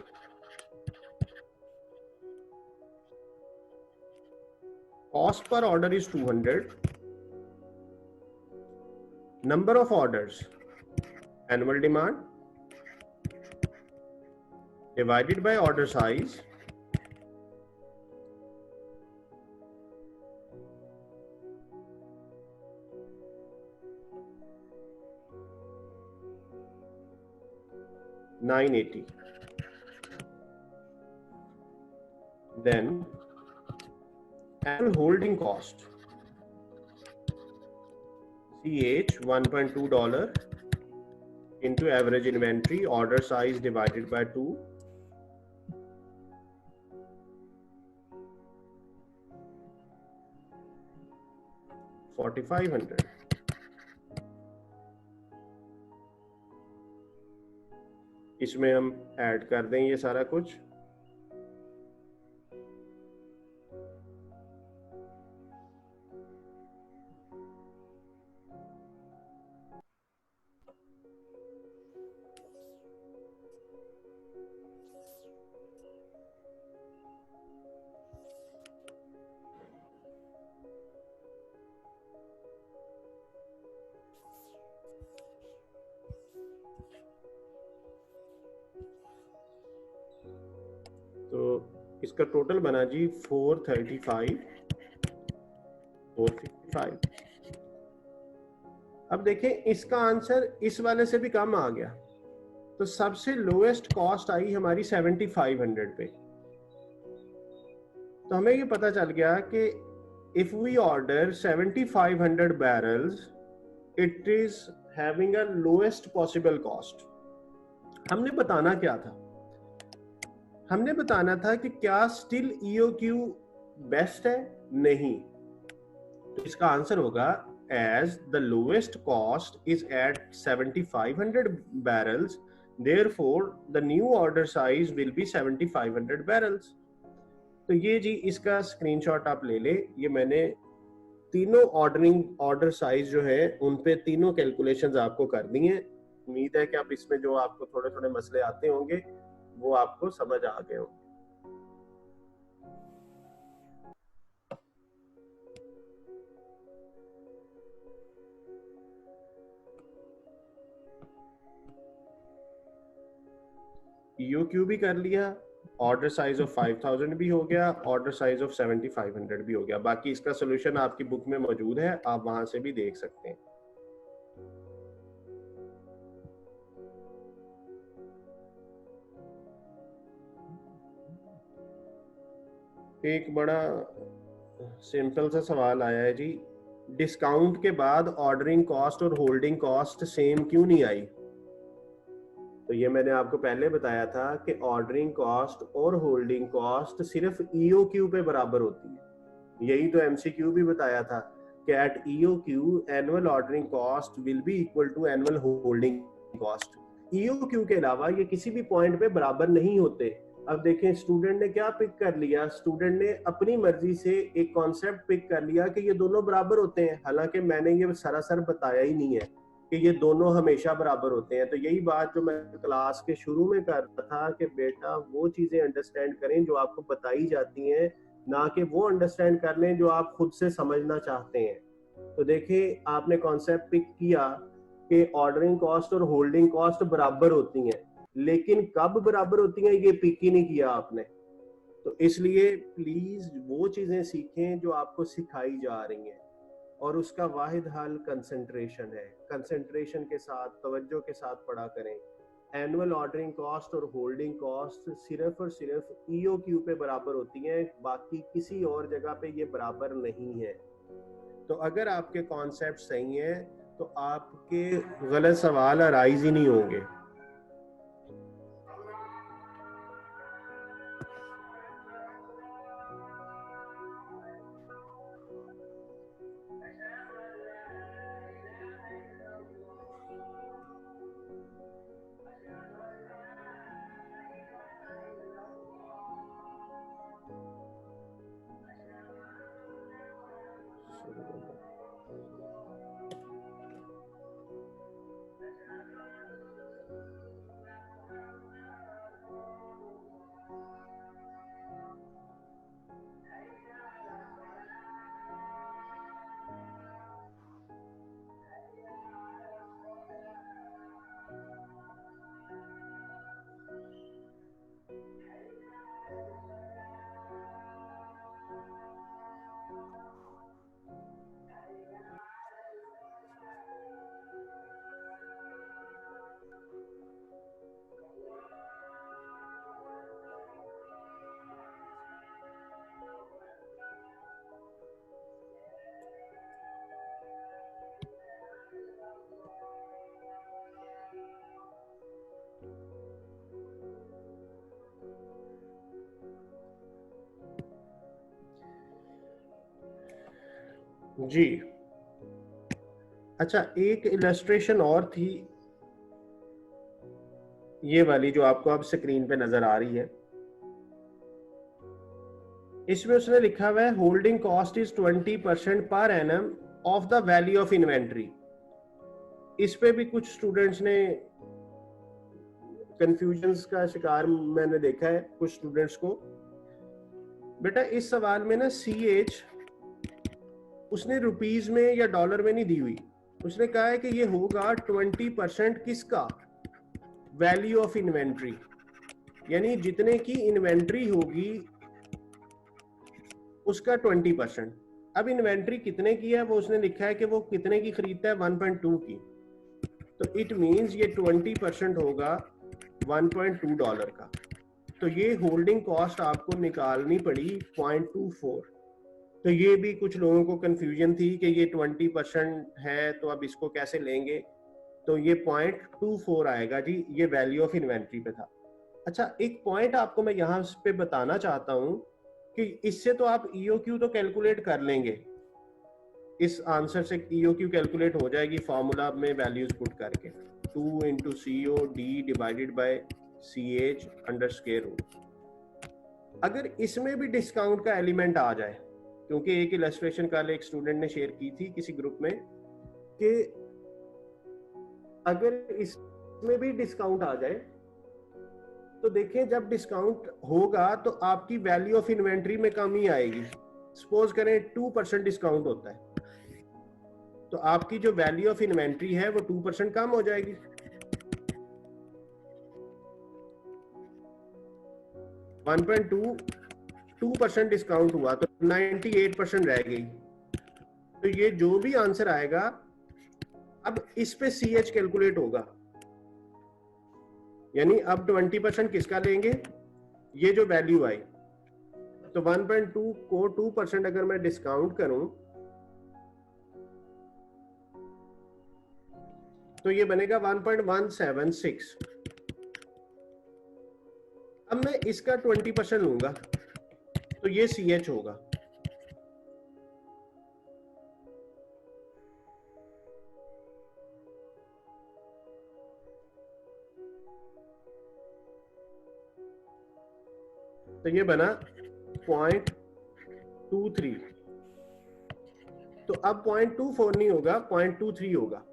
cost per order is 200, number of orders annual demand divided by order size $980. Then annual holding cost CH $1.2 into average inventory order size divided by 2 $4,500। इसमें हम ऐड कर दें ये सारा कुछ। तो इसका टोटल बना जी 435 455। अब देखें इसका आंसर इस वाले से भी कम आ गया। तो सबसे लोएस्ट कॉस्ट आई हमारी 7500 पे। तो हमें ये पता चल गया कि if we order 7500 barrels it is having a lowest possible cost. हमने बताना क्या था? हमने बताना था कि क्या स्टिल EOQ बेस्ट है? नहीं। तो इसका आंसर होगा as the lowest cost is at 7500 barrels, therefore the new order size will be 7500 barrels। तो ये जी इसका स्क्रीनशॉट आप ले ले। ये मैंने तीनों ऑर्डर साइज जो है उन पे तीनों कैलकुलेशंस आपको कर दी हैं। उम्मीद है कि आप इसमें जो आपको थोड़े थोड़े मसले आते होंगे वो आपको समझ आ गए होंगे। EOQ भी कर लिया, ऑर्डर साइज ऑफ 5000 भी हो गया, ऑर्डर साइज ऑफ 7500 भी हो गया। बाकी इसका सोल्यूशन आपकी बुक में मौजूद है, आप वहां से भी देख सकते हैं। एक बड़ा सिंपल सा सवाल आया है जी, डिस्काउंट के बाद ऑर्डरिंग कॉस्ट और होल्डिंग कॉस्ट सेम क्यों नहीं आई? तो ये मैंने आपको पहले बताया था कि ऑर्डरिंग कॉस्ट और होल्डिंग कॉस्ट सिर्फ EOQ पे बराबर होती है। यही तो MCQ भी बताया था कि at EOQ annual ordering cost will be equal to annual holding cost. EOQ के अलावा ये किसी भी पॉइंट पे बराबर नहीं होते। अब देखें, स्टूडेंट ने क्या पिक कर लिया, स्टूडेंट ने अपनी मर्जी से एक कॉन्सेप्ट पिक कर लिया कि ये दोनों बराबर होते हैं, हालांकि मैंने ये सरासर बताया ही नहीं है कि ये दोनों हमेशा बराबर होते हैं। तो यही बात जो मैं क्लास के शुरू में कर रहा था कि बेटा वो चीजें अंडरस्टैंड करें जो आपको बताई जाती हैं, ना कि वो अंडरस्टैंड कर लें जो आप खुद से समझना चाहते हैं। तो देखिए, आपने कॉन्सेप्ट पिक किया कि ऑर्डरिंग कॉस्ट और होल्डिंग कॉस्ट बराबर होती हैं, लेकिन कब बराबर होती हैं ये पिक ही नहीं किया आपने। तो इसलिए प्लीज वो चीजें सीखें जो आपको सिखाई जा रही हैं, और उसका वाहिद हल कंसंट्रेशन है। कंसंट्रेशन के साथ, तवज्जो के साथ पढ़ा करें। एनुअल ऑर्डरिंग कॉस्ट और होल्डिंग कॉस्ट सिर्फ और सिर्फ EOQ पे बराबर होती हैं, बाकी किसी और जगह पे ये बराबर नहीं है। तो अगर आपके कॉन्सेप्ट सही हैं तो आपके गलत सवाल अराइज ही नहीं होंगे। जी अच्छा, एक इलस्ट्रेशन और थी, ये वाली जो आपको अब स्क्रीन पे नजर आ रही है। इसमें उसने लिखा हुआ है holding cost is 20% per annum of the value of inventory. इस पे भी कुछ स्टूडेंट्स ने कंफ्यूजन्स का शिकार मैंने देखा है कुछ स्टूडेंट्स को। बेटा इस सवाल में ना CH उसने रुपीज में या डॉलर में नहीं दी हुई, उसने कहा है कि ये होगा 20% किसका, वैल्यू ऑफ इन्वेंट्री, यानी जितने की इन्वेंट्री होगी उसका 20%। अब इन्वेंट्री कितने की है वो उसने लिखा है कि वो कितने की खरीदता है, 1.2 की। तो इट मींस ये 20% होगा 1.2 डॉलर का। तो ये होल्डिंग कॉस्ट आपको निकालनी पड़ी 0.24। तो ये भी कुछ लोगों को कंफ्यूजन थी कि ये 20% है तो अब इसको कैसे लेंगे। तो ये 0.24 आएगा जी, ये वैल्यू ऑफ इन्वेंट्री पे था। अच्छा, एक पॉइंट आपको मैं यहाँ पे बताना चाहता हूँ कि इससे तो आप EOQ तो कैलकुलेट कर लेंगे, इस आंसर से EOQ कैलकुलेट हो जाएगी फॉर्मूला में वैल्यूज पुट करके, 2 into COD divided by CH under square root. अगर इसमें भी डिस्काउंट का एलिमेंट आ जाए, क्योंकि एक इलस्ट्रेशन कल एक स्टूडेंट ने शेयर की थी किसी ग्रुप में कि अगर इसमें भी डिस्काउंट आ जाए तो देखें जब डिस्काउंट होगा तो आपकी वैल्यू ऑफ इन्वेंट्री में कमी आएगी। सपोज करें 2% डिस्काउंट होता है तो आपकी जो वैल्यू ऑफ इन्वेंट्री है वो 2% कम हो जाएगी। 1.22% डिस्काउंट हुआ तो 98% रह गई। तो ये जो भी आंसर आएगा, अब इस पे CH कैलकुलेट होगा, यानी अब 20% किसका लेंगे, ये जो वैल्यू आई। तो 1.2 को 2% अगर मैं डिस्काउंट करूं तो ये बनेगा 1.176। अब मैं इसका 20% लूंगा तो ये CH होगा। तो ये बना 0.23। तो अब 0.24 नहीं होगा, 0.23 होगा।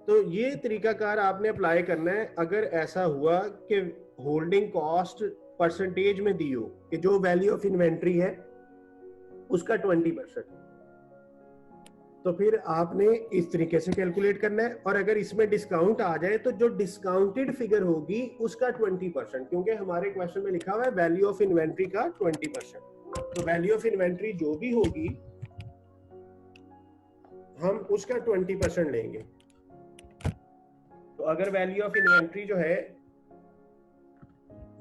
तो ये तरीकाकार आपने अप्लाई करना है अगर ऐसा हुआ कि होल्डिंग कॉस्ट परसेंटेज में दी हो कि जो वैल्यू ऑफ इन्वेंट्री है उसका 20%, तो फिर आपने इस तरीके से कैलकुलेट करना है। और अगर इसमें डिस्काउंट आ जाए तो जो डिस्काउंटेड फिगर होगी उसका 20%, क्योंकि हमारे क्वेश्चन में लिखा हुआ है वैल्यू ऑफ इन्वेंट्री का 20%। तो वैल्यू ऑफ इन्वेंट्री जो भी होगी हम उसका 20% लेंगे। तो अगर वैल्यू ऑफ इन्वेंट्री जो है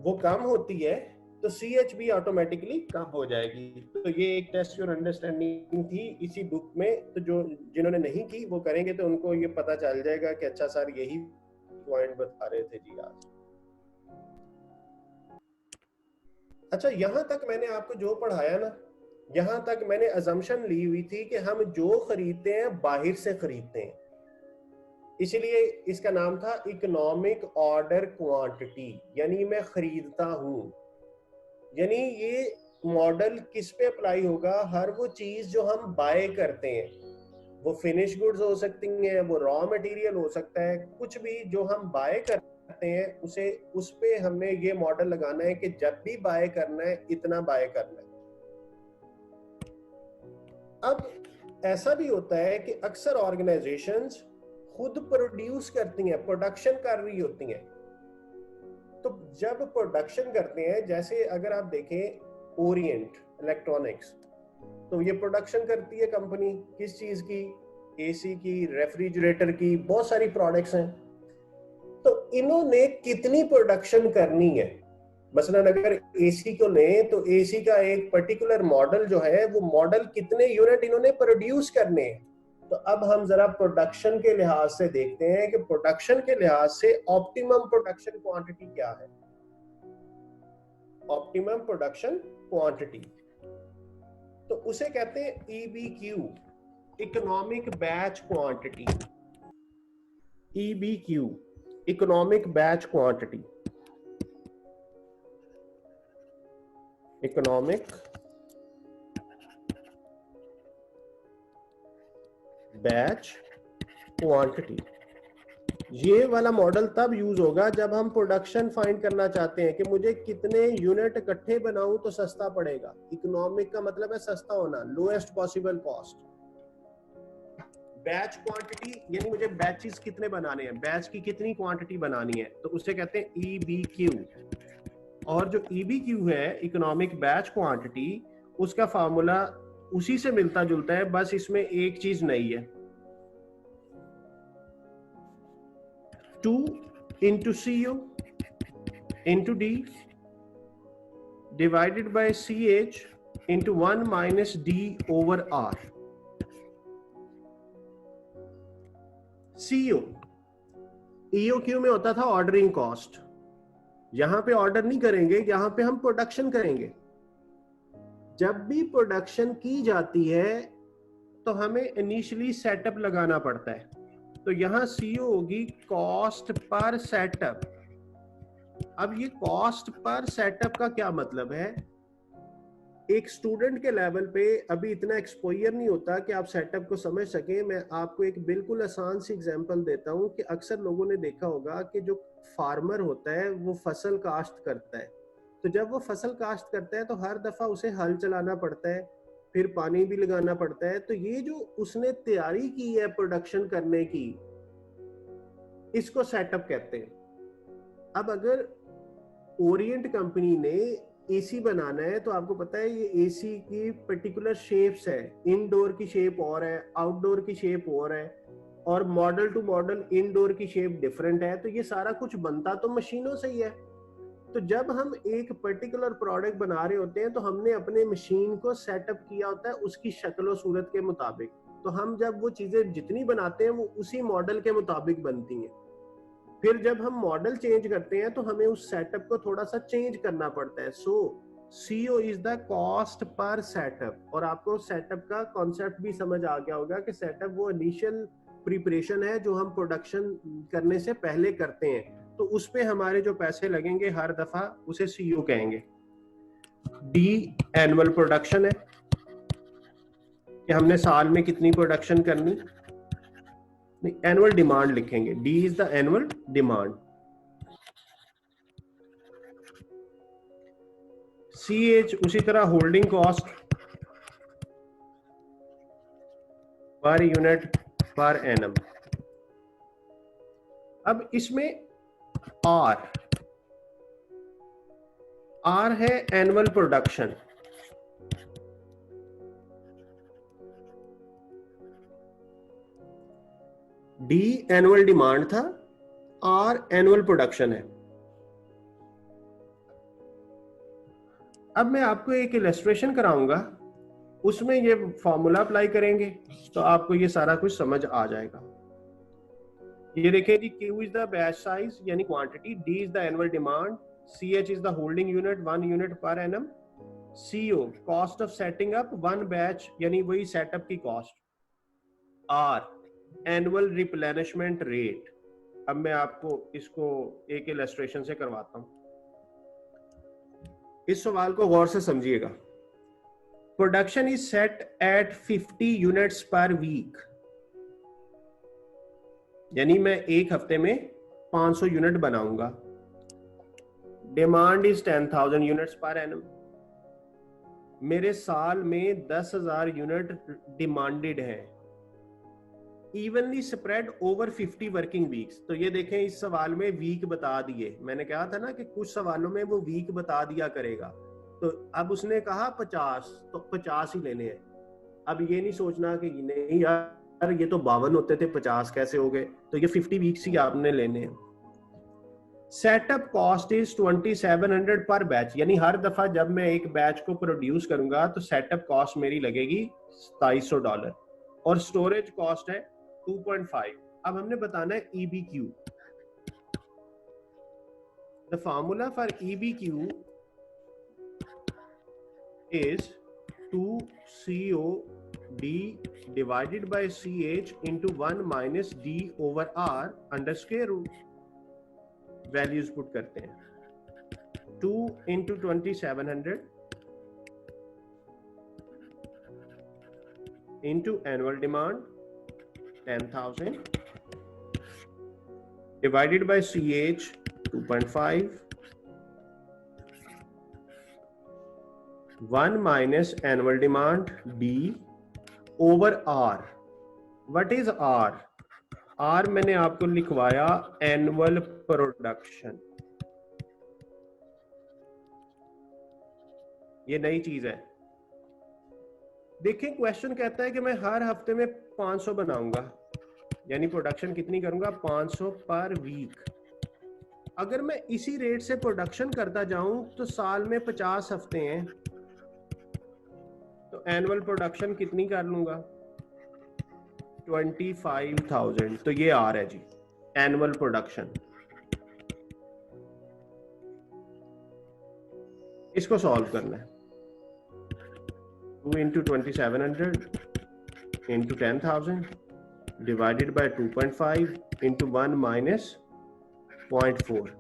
वो कम होती है तो CH भी ऑटोमेटिकली कम हो जाएगी। तो ये एक टेस्ट योर अंडरस्टैंडिंग थी इसी बुक में। तो जो जिन्होंने नहीं की वो करेंगे तो उनको ये पता चल जाएगा कि अच्छा सर यही पॉइंट बता रहे थे जी आज। अच्छा, यहां तक मैंने आपको जो पढ़ाया ना, यहां तक मैंने अजम्पशन ली हुई थी कि हम जो खरीदते हैं बाहर से खरीदते हैं, इसलिए इसका नाम था इकोनॉमिक ऑर्डर क्वांटिटी, यानी मैं खरीदता हूं। यानी ये मॉडल किस पे अप्लाई होगा, हर वो चीज जो हम बाय करते हैं, वो फिनिश गुड्स हो सकती हैं, वो रॉ मटेरियल हो सकता है, कुछ भी जो हम बाय करते हैं उसे उस पे हमने ये मॉडल लगाना है कि जब भी बाय करना है इतना बाय करना है। अब ऐसा भी होता है कि अक्सर ऑर्गेनाइजेशंस खुद प्रोड्यूस करती हैं, प्रोडक्शन कर रही होती हैं। तो जब प्रोडक्शन करते हैं, जैसे अगर आप देखें ओरिएंट इलेक्ट्रॉनिक्स, तो ये प्रोडक्शन करती है कंपनी किस चीज की, AC की, रेफ्रिजरेटर की, बहुत सारी प्रोडक्ट्स हैं। तो इन्होंने कितनी प्रोडक्शन करनी है, मसलन अगर AC को लें तो AC का एक पर्टिकुलर मॉडल जो है वो मॉडल कितने यूनिट इन्होंने प्रोड्यूस करने हैं। तो अब हम जरा प्रोडक्शन के लिहाज से देखते हैं कि प्रोडक्शन के लिहाज से ऑप्टिमम प्रोडक्शन क्वांटिटी क्या है। ऑप्टिमम प्रोडक्शन क्वांटिटी तो उसे कहते हैं EBQ, economic batch quantity. EBQ, economic batch quantity, economic batch quantity. ये वाला मॉडल तब यूज होगा जब हम प्रोडक्शन फाइंड करना चाहते हैं कि मुझे कितने यूनिट इकट्ठे बनाऊं तो सस्ता पड़ेगा। इकोनॉमिक का मतलब है सस्ता होना, lowest possible cost. Batch quantity यानी मुझे बैचेस कितने बनाने हैं, बैच की कितनी क्वांटिटी बनानी है, तो उसे कहते हैं EBQ। और जो EBQ है, इकोनॉमिक बैच क्वांटिटी, उसका फार्मूला उसी से मिलता जुलता है, बस इसमें एक चीज नई है, 2 into CO into D divided by CH into 1 minus D over R। CO EOQ में होता था ऑर्डरिंग कॉस्ट, यहां पे ऑर्डर नहीं करेंगे, यहां पे हम प्रोडक्शन करेंगे। जब भी प्रोडक्शन की जाती है तो हमें इनिशियली सेटअप लगाना पड़ता है, तो यहां CO होगी कॉस्ट पर सेटअप। अब ये कॉस्ट पर सेटअप का क्या मतलब है, एक स्टूडेंट के लेवल पे अभी इतना एक्सपोजर नहीं होता कि आप सेटअप को समझ सकें। मैं आपको एक बिल्कुल आसान सी एग्जांपल देता हूं कि अक्सर लोगों ने देखा होगा कि जो फार्मर होता है वो फसल काश्त करता है, तो जब वो फसल काश्त करता है तो हर दफा उसे हल चलाना पड़ता है, फिर पानी भी लगाना पड़ता है। तो ये जो उसने तैयारी की है प्रोडक्शन करने की, इसको सेटअप कहते हैं। अब अगर ओरिएंट कंपनी ने एसी बनाना है तो आपको पता है ये एसी की पर्टिकुलर शेप्स है, इनडोर की शेप और है, आउटडोर की शेप और है, और मॉडल टू मॉडल इनडोर की शेप डिफरेंट है। तो ये सारा कुछ बनता तो मशीनों से ही है। तो जब हम एक पर्टिकुलर प्रोडक्ट बना रहे होते हैं तो हमने अपने मशीन को सेटअप किया होता है उसकी शक्ल और सूरत के मुताबिक। तो हम जब वो चीजें जितनी बनाते हैं वो उसी मॉडल के मुताबिक बनती हैं। फिर जब हम मॉडल चेंज करते हैं तो हमें उस सेटअप को थोड़ा सा चेंज करना पड़ता है। सो CO is the cost per setup. और आपको सेटअप का कॉन्सेप्ट भी समझ आ गया होगा कि सेटअप वो इनिशियल प्रिपरेशन है जो हम प्रोडक्शन करने से पहले करते हैं। तो उस पे हमारे जो पैसे लगेंगे हर दफा उसे CO कहेंगे। D एनुअल प्रोडक्शन है कि हमने साल में कितनी प्रोडक्शन करनी, एनुअल डिमांड लिखेंगे। D is the annual demand. CH उसी तरह holding cost per unit per annum. अब इसमें R है annual production. D annual demand था, R एनुअल प्रोडक्शन है। अब मैं आपको एक इलस्ट्रेशन कराऊंगा, उसमें ये फॉर्मूला अप्लाई करेंगे तो आपको ये सारा कुछ समझ आ जाएगा। ये देखिए जी, Q is the batch size यानी quantity, D is the annual demand, CH is the holding unit 1 unit per annum, CO cost of setting up 1 batch यानी वही सेटअप की cost, R annual replenishment rate. अब मैं आपको इसको एक इलस्ट्रेशन से करवाता हूं। इस सवाल को गौर से समझिएगा। Production is set at 50 units per week, यानी मैं एक हफ्ते में 500 यूनिट बनाऊंगा। Demand is 10,000 units per annum. मेरे साल में 10,000 यूनिट डिमांडेड है, evenly spread over 50 working weeks. तो ये देखें इस सवाल में वीक बता दिए। मैंने कहा था ना कि कुछ सवालों में वो वीक बता दिया करेगा। तो अब उसने कहा 50, तो 50 ही लेने हैं। अब ये नहीं सोचना कि नहीं यार ये तो 52 होते थे 50 कैसे हो गए, तो ये 50 वीक्स ही आपने लेने हैं। सेटअप कॉस्ट इज 2700 पर बैच, यानी हर दफा जब मैं एक बैच को प्रोड्यूस करूंगा तो सेटअप कॉस्ट मेरी लगेगी $2700 और स्टोरेज कॉस्ट है 2.5। अब हमने बताना है EBQ। The formula for EBQ is 2COD divided by CH into 1 minus D over R under square root। Values put करते हैं, 2 into 2700 into annual demand 10,000 divided by CH 2.5, 1 minus annual demand D over R। What is R? R मैंने आपको लिखवाया एनुअल प्रोडक्शन। ये नई चीज है। देखिए क्वेश्चन कहता है कि मैं हर हफ्ते में 500 बनाऊंगा, यानी प्रोडक्शन कितनी करूंगा 500 पर वीक। अगर मैं इसी रेट से प्रोडक्शन करता जाऊं तो साल में 50 हफ्ते हैं, तो एनुअल प्रोडक्शन कितनी कर लूंगा 25,000। तो ये आ रहा है जी एनुअल प्रोडक्शन। इसको सॉल्व करना है, 2 into 2700 into 10,000 divided by 2.5 into 1 minus 0.4।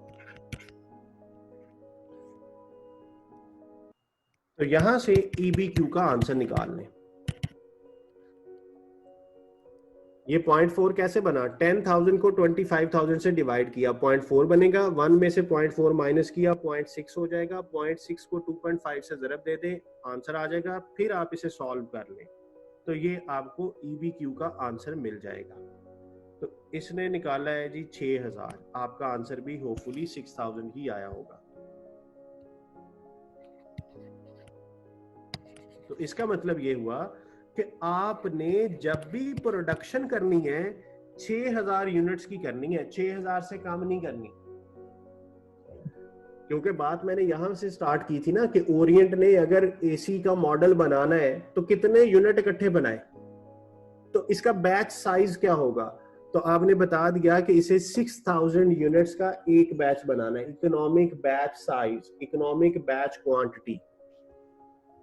तो यहां से EBQ का आंसर निकाल लें। ये 0.4 कैसे बना, 10,000 को 25,000 से डिवाइड किया, 0.4 बनेगा, 1 में से 0.4 माइनस किया 0.6 हो जाएगा, 0.6 को 2.5 से ज़रब दे दें, आंसर आ जाएगा। फिर आप इसे सॉल्व कर लें तो ये आपको EBQ का आंसर मिल जाएगा। तो इसने निकाला है जी 6000। आपका आंसर भी होपफुली 6000 ही आया होगा। तो इसका मतलब ये हुआ कि आपने जब भी प्रोडक्शन करनी है 6000 यूनिट्स की करनी है, 6000 से कम नहीं करनी। क्योंकि बात मैंने यहां से स्टार्ट की थी ना कि ओरिएंट ने अगर एसी का मॉडल बनाना है तो कितने यूनिट इकट्ठे बनाए, तो इसका बैच साइज क्या होगा। तो आपने बता दिया कि इसे 6000 यूनिट्स का एक बैच बनाना है। Economic batch size, economic batch quantity.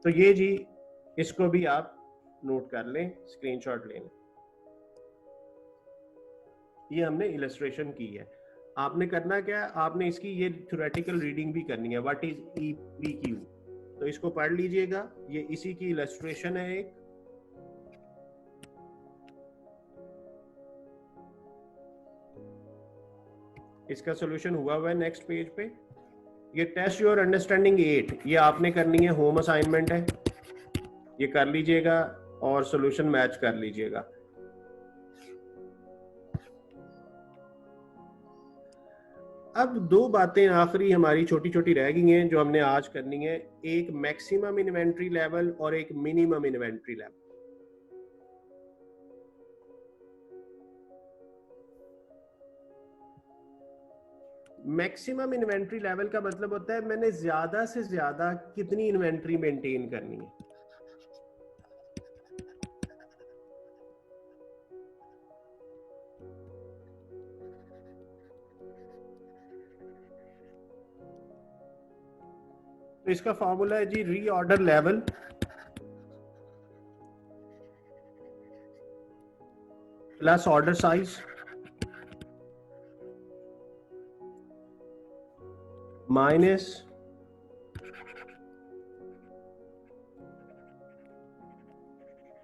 तो ये जी इसको भी आप नोट कर लें, स्क्रीनशॉट ले लें। ये हमने इलस्ट्रेशन की है। आपने करना क्या है, आपने इसकी ये थ्योरेटिकल रीडिंग भी करनी है, व्हाट इज EPQ। तो इसको पढ़ लीजिएगा, ये इसी की इलस्ट्रेशन है एक। इसका सॉल्यूशन हुआ है नेक्स्ट पेज पे। ये टेस्ट योर अंडरस्टैंडिंग 8, ये आपने करनी है, होम असाइनमेंट है, ये कर लीजिएगा और सॉल्यूशन मैच कर लीजिएगा। अब दो बातें आखिरी हमारी छोटी छोटी रह गई हैं जो हमने आज करनी है, एक मैक्सिमम इन्वेंट्री लेवल और एक minimum inventory level. Maximum inventory level का मतलब होता है मैंने ज्यादा से ज्यादा कितनी इन्वेंट्री मेंटेन करनी है। तो इसका फॉर्मूला है जी reorder level plus order size minus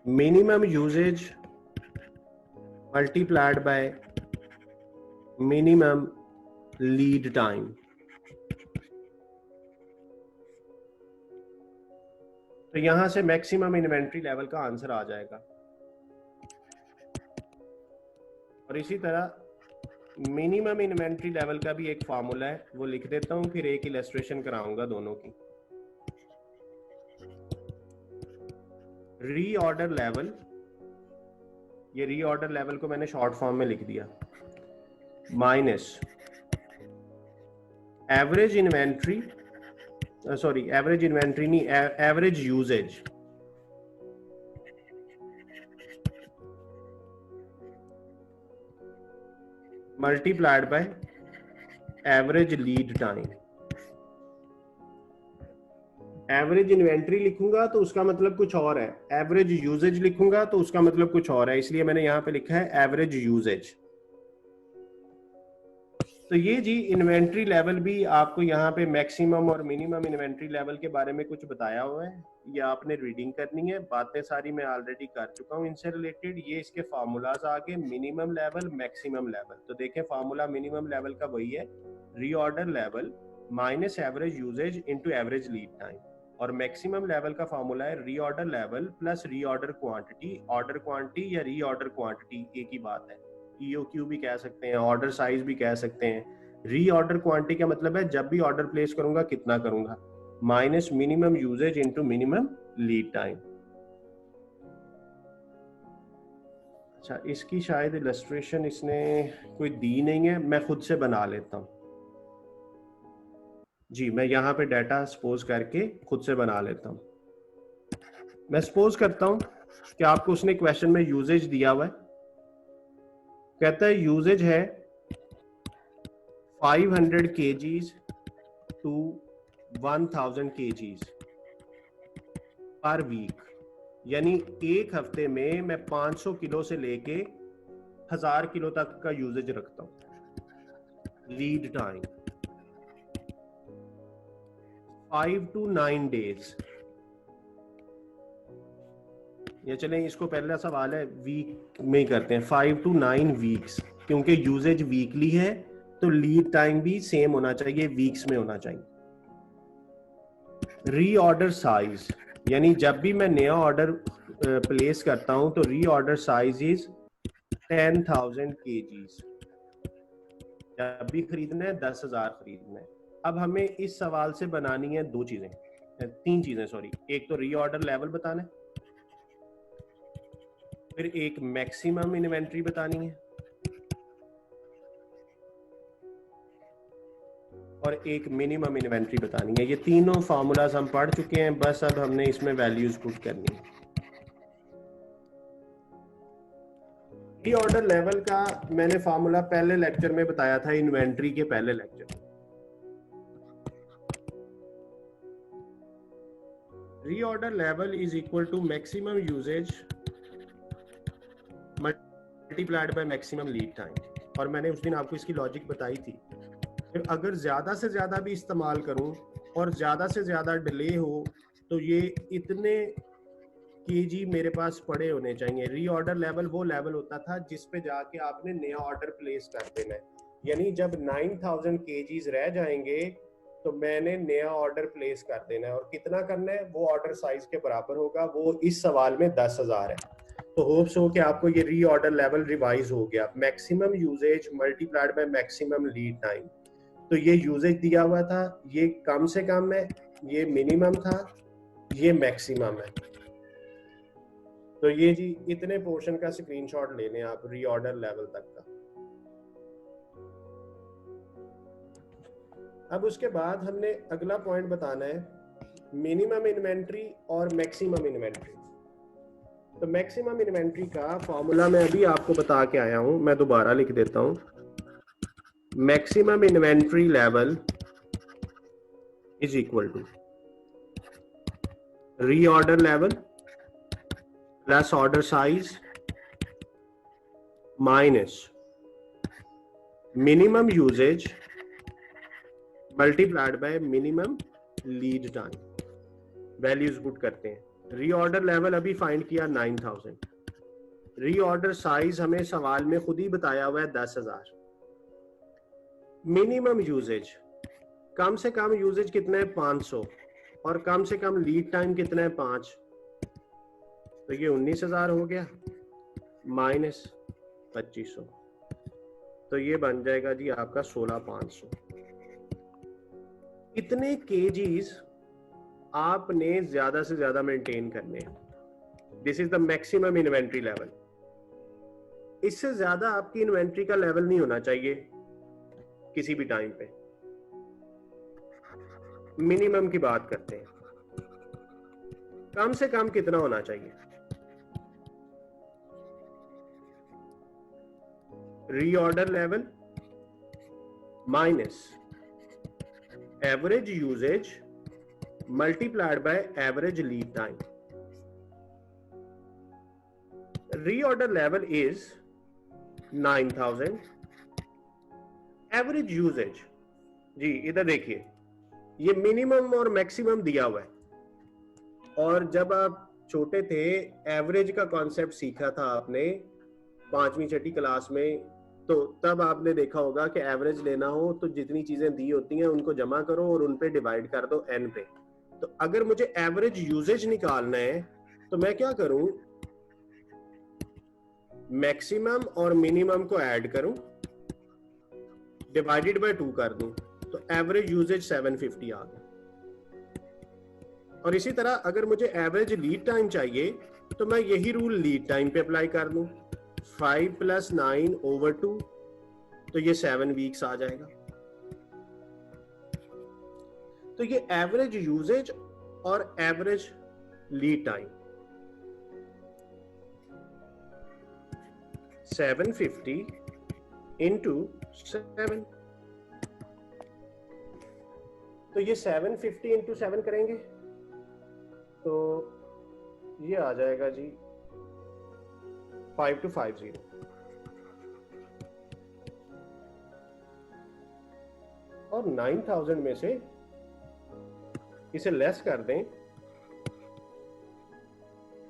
minimum usage multiplied by minimum lead time. तो यहां से मैक्सिमम इन्वेंट्री लेवल का आंसर आ जाएगा। और इसी तरह मिनिमम इन्वेंट्री लेवल का भी एक फार्मूला है, वो लिख देता हूं, फिर एक इलस्ट्रेशन कराऊंगा दोनों की। रीऑर्डर लेवल, ये रीऑर्डर लेवल को मैंने शॉर्ट फॉर्म में लिख दिया, minus average inventory, sorry average inventory नहीं, average usage multiplied by average lead time. Average inventory लिखूंगा तो उसका मतलब कुछ और है, एवरेज यूजेज लिखूंगा तो उसका मतलब कुछ और है, इसलिए मैंने यहां पे लिखा है एवरेज यूजेज। तो ये जी इन्वेंट्री लेवल भी आपको यहाँ पे मैक्सिमम और मिनिमम इन्वेंट्री लेवल के बारे में कुछ बताया हुआ है, ये आपने रीडिंग करनी है। बातें सारी मैं ऑलरेडी कर चुका हूँ इनसे रिलेटेड। ये इसके फार्मूलाज आगे, मिनिमम लेवल मैक्सिमम लेवल। तो देखें फार्मूला मिनिमम लेवल का वही है, reorder level minus average usage into average lead time, और मैक्सिमम लेवल का फार्मूला है reorder level plus reorder quantity. Order quantity या रीऑर्डर क्वांटिटी एक ही बात है, EOQ भी कह सकते हैं, ऑर्डर साइज भी कह सकते हैं। रीऑर्डर क्वांटिटी का मतलब है जब भी ऑर्डर प्लेस करूंगा कितना करूंगा, minus minimum usage into minimum lead time. अच्छा, इसकी शायद इलस्ट्रेशन इसने कोई दी नहीं है, मैं खुद से बना लेता हूं जी। मैं यहाँ पे डाटा सपोज करके खुद से बना लेता हूं। मैं सपोज करता हूं कि आपको उसने क्वेश्चन में यूजेज दिया हुआ है, कहता है यूजेज है 500 kgs to 1000 kgs per week, यानी एक हफ्ते में मैं 500 किलो से लेके 1000 किलो तक का यूजेज रखता हूं। लीड टाइम 5 to 9 days, या चलें इसको पहला सवाल है वीक में ही करते हैं, 5 to 9 वीक्स, क्योंकि यूजेज वीकली है तो लीड टाइम भी सेम होना चाहिए, वीक्स में होना चाहिए। रीऑर्डर साइज, यानी जब भी मैं नया ऑर्डर प्लेस करता हूं तो रीऑर्डर साइज इज 10,000 kgs, जब भी खरीदना है 10,000 खरीदना है। अब हमें इस सवाल से बनानी है दो चीजें, तीन चीजें सॉरी। एक तो रीऑर्डर लेवल बताना है, फिर एक मैक्सिमम इन्वेंट्री बतानी है, और एक मिनिमम इन्वेंट्री बतानी है। ये तीनों फॉर्मूलाज हम पढ़ चुके हैं, बस अब हमने इसमें वैल्यूज पुट करनी है। रीऑर्डर लेवल का मैंने फॉर्मूला पहले लेक्चर में बताया था, इन्वेंट्री के पहले lecture. Reorder level is equal to maximum usage multiplied by maximum lead time. और मैंने उस दिन आपको इसकी लॉजिक बताई थी। फिर अगर ज्यादा से ज्यादा भी इस्तेमाल करूं और ज्यादा से ज्यादा डिले हो तो ये इतने केजी मेरे पास पड़े होने चाहिए। रीऑर्डर लेवल वो लेवल होता था जिस पे जाके आपने नया ऑर्डर प्लेस कर देना है। यानी जब 9,000 केजीज रह जाएंगे तो मैंने नया ऑर्डर प्लेस कर देना है। और कितना करना है, वो ऑर्डर साइज के बराबर होगा, वो इस सवाल में 10,000 है। तो होप्स हो कि आपको ये रीऑर्डर लेवल रिवाइज हो गया। Maximum usage multiplied by maximum lead time. तो ये यूजेज दिया हुआ था, ये कम से कम है, ये मिनिमम था, ये मैक्सिमम है। तो ये जी इतने पोर्शन का स्क्रीनशॉट ले लें आप रीऑर्डर लेवल तक का। अब उसके बाद हमने अगला पॉइंट बताना है मिनिमम इन्वेंट्री और मैक्सिमम इन्वेंट्री। तो मैक्सिमम इन्वेंट्री का फॉर्मूला मैं अभी आपको बता के आया हूं, मैं दोबारा लिख देता हूं। Maximum inventory level is equal to reorder level plus order size minus minimum usage multiplied by minimum lead time. Values put करते हैं। रीऑर्डर लेवल अभी फाइंड किया 9,000। रीऑर्डर साइज हमें सवाल में खुद ही बताया हुआ है 10,000। मिनिमम यूजेज, कम से कम यूजेज कितना है 500, और कम से कम लीड टाइम कितना है 5। तो ये 19,000 हो गया माइनस 2500, तो ये बन जाएगा जी आपका 16,500। इतने केजीज आपने ज्यादा से ज्यादा मेंटेन करने हैं। This is the maximum inventory level. इससे ज्यादा आपकी इन्वेंट्री का लेवल नहीं होना चाहिए किसी भी टाइम पे। मिनिमम की बात करते हैं, कम से कम कितना होना चाहिए। Reorder level minus average usage multiplied by average lead time. Reorder level is 9,000। Average usage जी इधर देखिए, ये मिनिमम और मैक्सिमम दिया हुआ है। और जब आप छोटे थे एवरेज का कॉन्सेप्ट सीखा था आपने 5वीं 6वीं क्लास में, तो तब आपने देखा होगा कि एवरेज लेना हो तो जितनी चीजें दी होती हैं उनको जमा करो और उन पे डिवाइड कर दो n पे। तो अगर मुझे एवरेज यूजेज निकालना है तो मैं क्या करूं, मैक्सिमम और मिनिमम को ऐड करूं, डिवाइडेड बाय 2 कर दूं, तो एवरेज यूजेज 750 आ गया। और इसी तरह अगर मुझे एवरेज लीड टाइम चाहिए तो मैं यही रूल लीड टाइम पे अप्लाई कर दूं, 5 + 9/2, तो ये 7 वीक्स आ जाएगा। तो ये एवरेज यूजेज और एवरेज लीड टाइम 750 × 7, तो ये 750 × 7 करेंगे तो ये आ जाएगा जी 5250। और 9,000 में से इसे लेस कर दें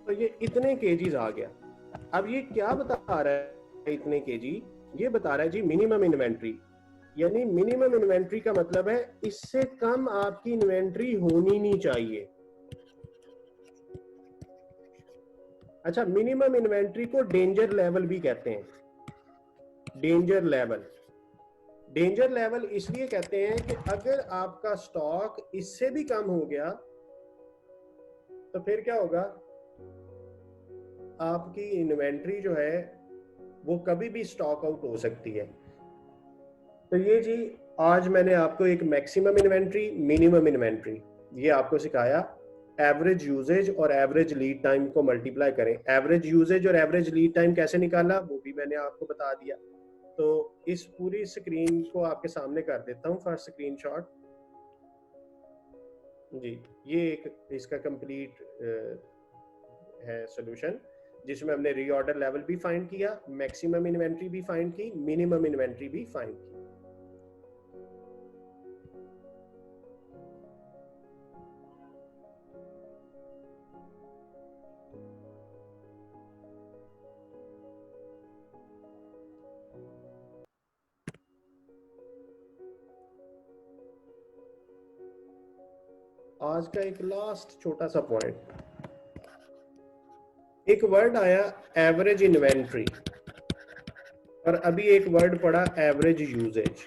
तो ये इतने केजीज आ गया। अब ये क्या बता रहा है इतने केजी, ये बता रहा है जी मिनिमम इन्वेंट्री। यानी मिनिमम इन्वेंट्री का मतलब है इससे कम आपकी इन्वेंट्री होनी नहीं चाहिए। अच्छा, मिनिमम इन्वेंट्री को डेंजर लेवल भी कहते हैं। Danger level. डेंजर लेवल इसलिए कहते हैं कि अगर आपका स्टॉक इससे भी कम हो गया तो फिर क्या होगा, आपकी इन्वेंट्री जो है वो कभी भी स्टॉक आउट हो सकती है। तो ये जी आज मैंने आपको एक मैक्सिमम इन्वेंट्री, मिनिमम इन्वेंट्री ये आपको सिखाया। एवरेज यूजेज और एवरेज लीड टाइम को मल्टीप्लाई करें। एवरेज यूजेज और एवरेज लीड टाइम कैसे निकाला वो भी मैंने आपको बता दिया। तो इस पूरी स्क्रीन को आपके सामने कर देता हूँ फर्स्ट स्क्रीनशॉट जी। ये एक इसका कंप्लीट है सॉल्यूशन, जिसमें हमने रीऑर्डर लेवल भी फाइंड किया, मैक्सिमम इन्वेंट्री भी फाइंड की, मिनिमम इन्वेंट्री भी फाइंड की। आज का एक लास्ट छोटा सा पॉइंट, एक वर्ड आया एवरेज इन्वेंट्री और अभी एक वर्ड पड़ा एवरेज यूजेज।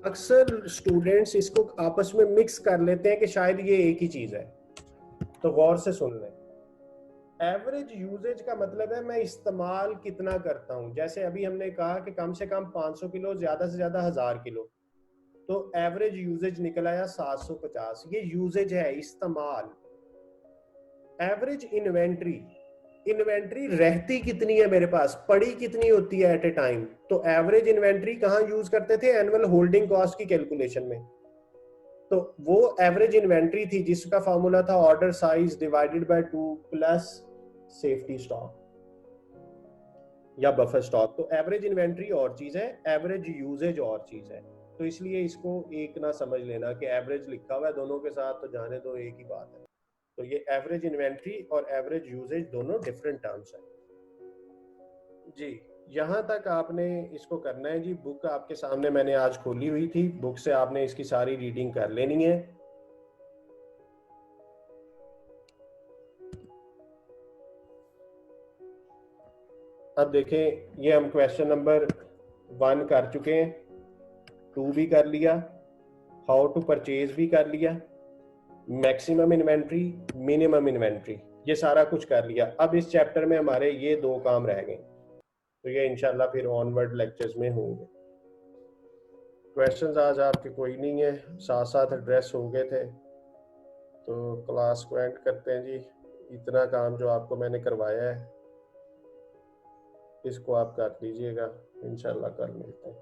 अक्सर स्टूडेंट्स इसको आपस में मिक्स कर लेते हैं कि शायद ये एक ही चीज है, तो गौर से सुन लें। एवरेज यूजेज का मतलब है मैं इस्तेमाल कितना करता हूं। जैसे अभी हमने कहा कि कम से कम 500 किलो, ज्यादा से ज्यादा 1000 किलो, तो एवरेज यूजेज निकल आया 750। ये यूजेज है, इस्तेमाल। एवरेज इन्वेंट्री, इन्वेंट्री रहती कितनी है मेरे पास, पड़ी कितनी होती है एट ए टाइम। तो एवरेज इन्वेंट्री कहां यूज करते थे, एनुअल होल्डिंग कॉस्ट की कैलकुलेशन में। तो वो एवरेज इन्वेंट्री थी जिसका फॉर्मूला था order size divided by 2 plus safety stock या बफर स्टॉक। तो एवरेज इन्वेंट्री और चीज है, एवरेज यूजेज और चीज है। तो इसलिए इसको एक ना समझ लेना कि एवरेज लिखा हुआ है दोनों के साथ, तो जाने दो एक ही बात है। तो ये एवरेज इन्वेंट्री और एवरेज यूजेज दोनों डिफरेंट टर्म्स हैं जी। यहां तक आपने इसको करना है जी। बुक आपके सामने मैंने आज खोली हुई थी, बुक से आपने इसकी सारी रीडिंग कर लेनी है। अब देखें, ये हम क्वेश्चन नंबर 1 कर चुके हैं, 2 भी कर लिया, हाउ टू परचेज भी कर लिया, मैक्सिमम इन्वेंट्री, मिनिमम इन्वेंट्री, ये सारा कुछ कर लिया। अब इस चैप्टर में हमारे ये 2 काम रह गए, तो ये इंशाल्लाह फिर ऑनवर्ड लेक्चर्स में होंगे। क्वेश्चंस आज आपके कोई नहीं है, साथ साथ एड्रेस हो गए थे, तो क्लास को एंड करते हैं जी। इतना काम जो आपको मैंने करवाया है इसको आप कर लीजिएगा, इंशाल्लाह कल मिलते हैं।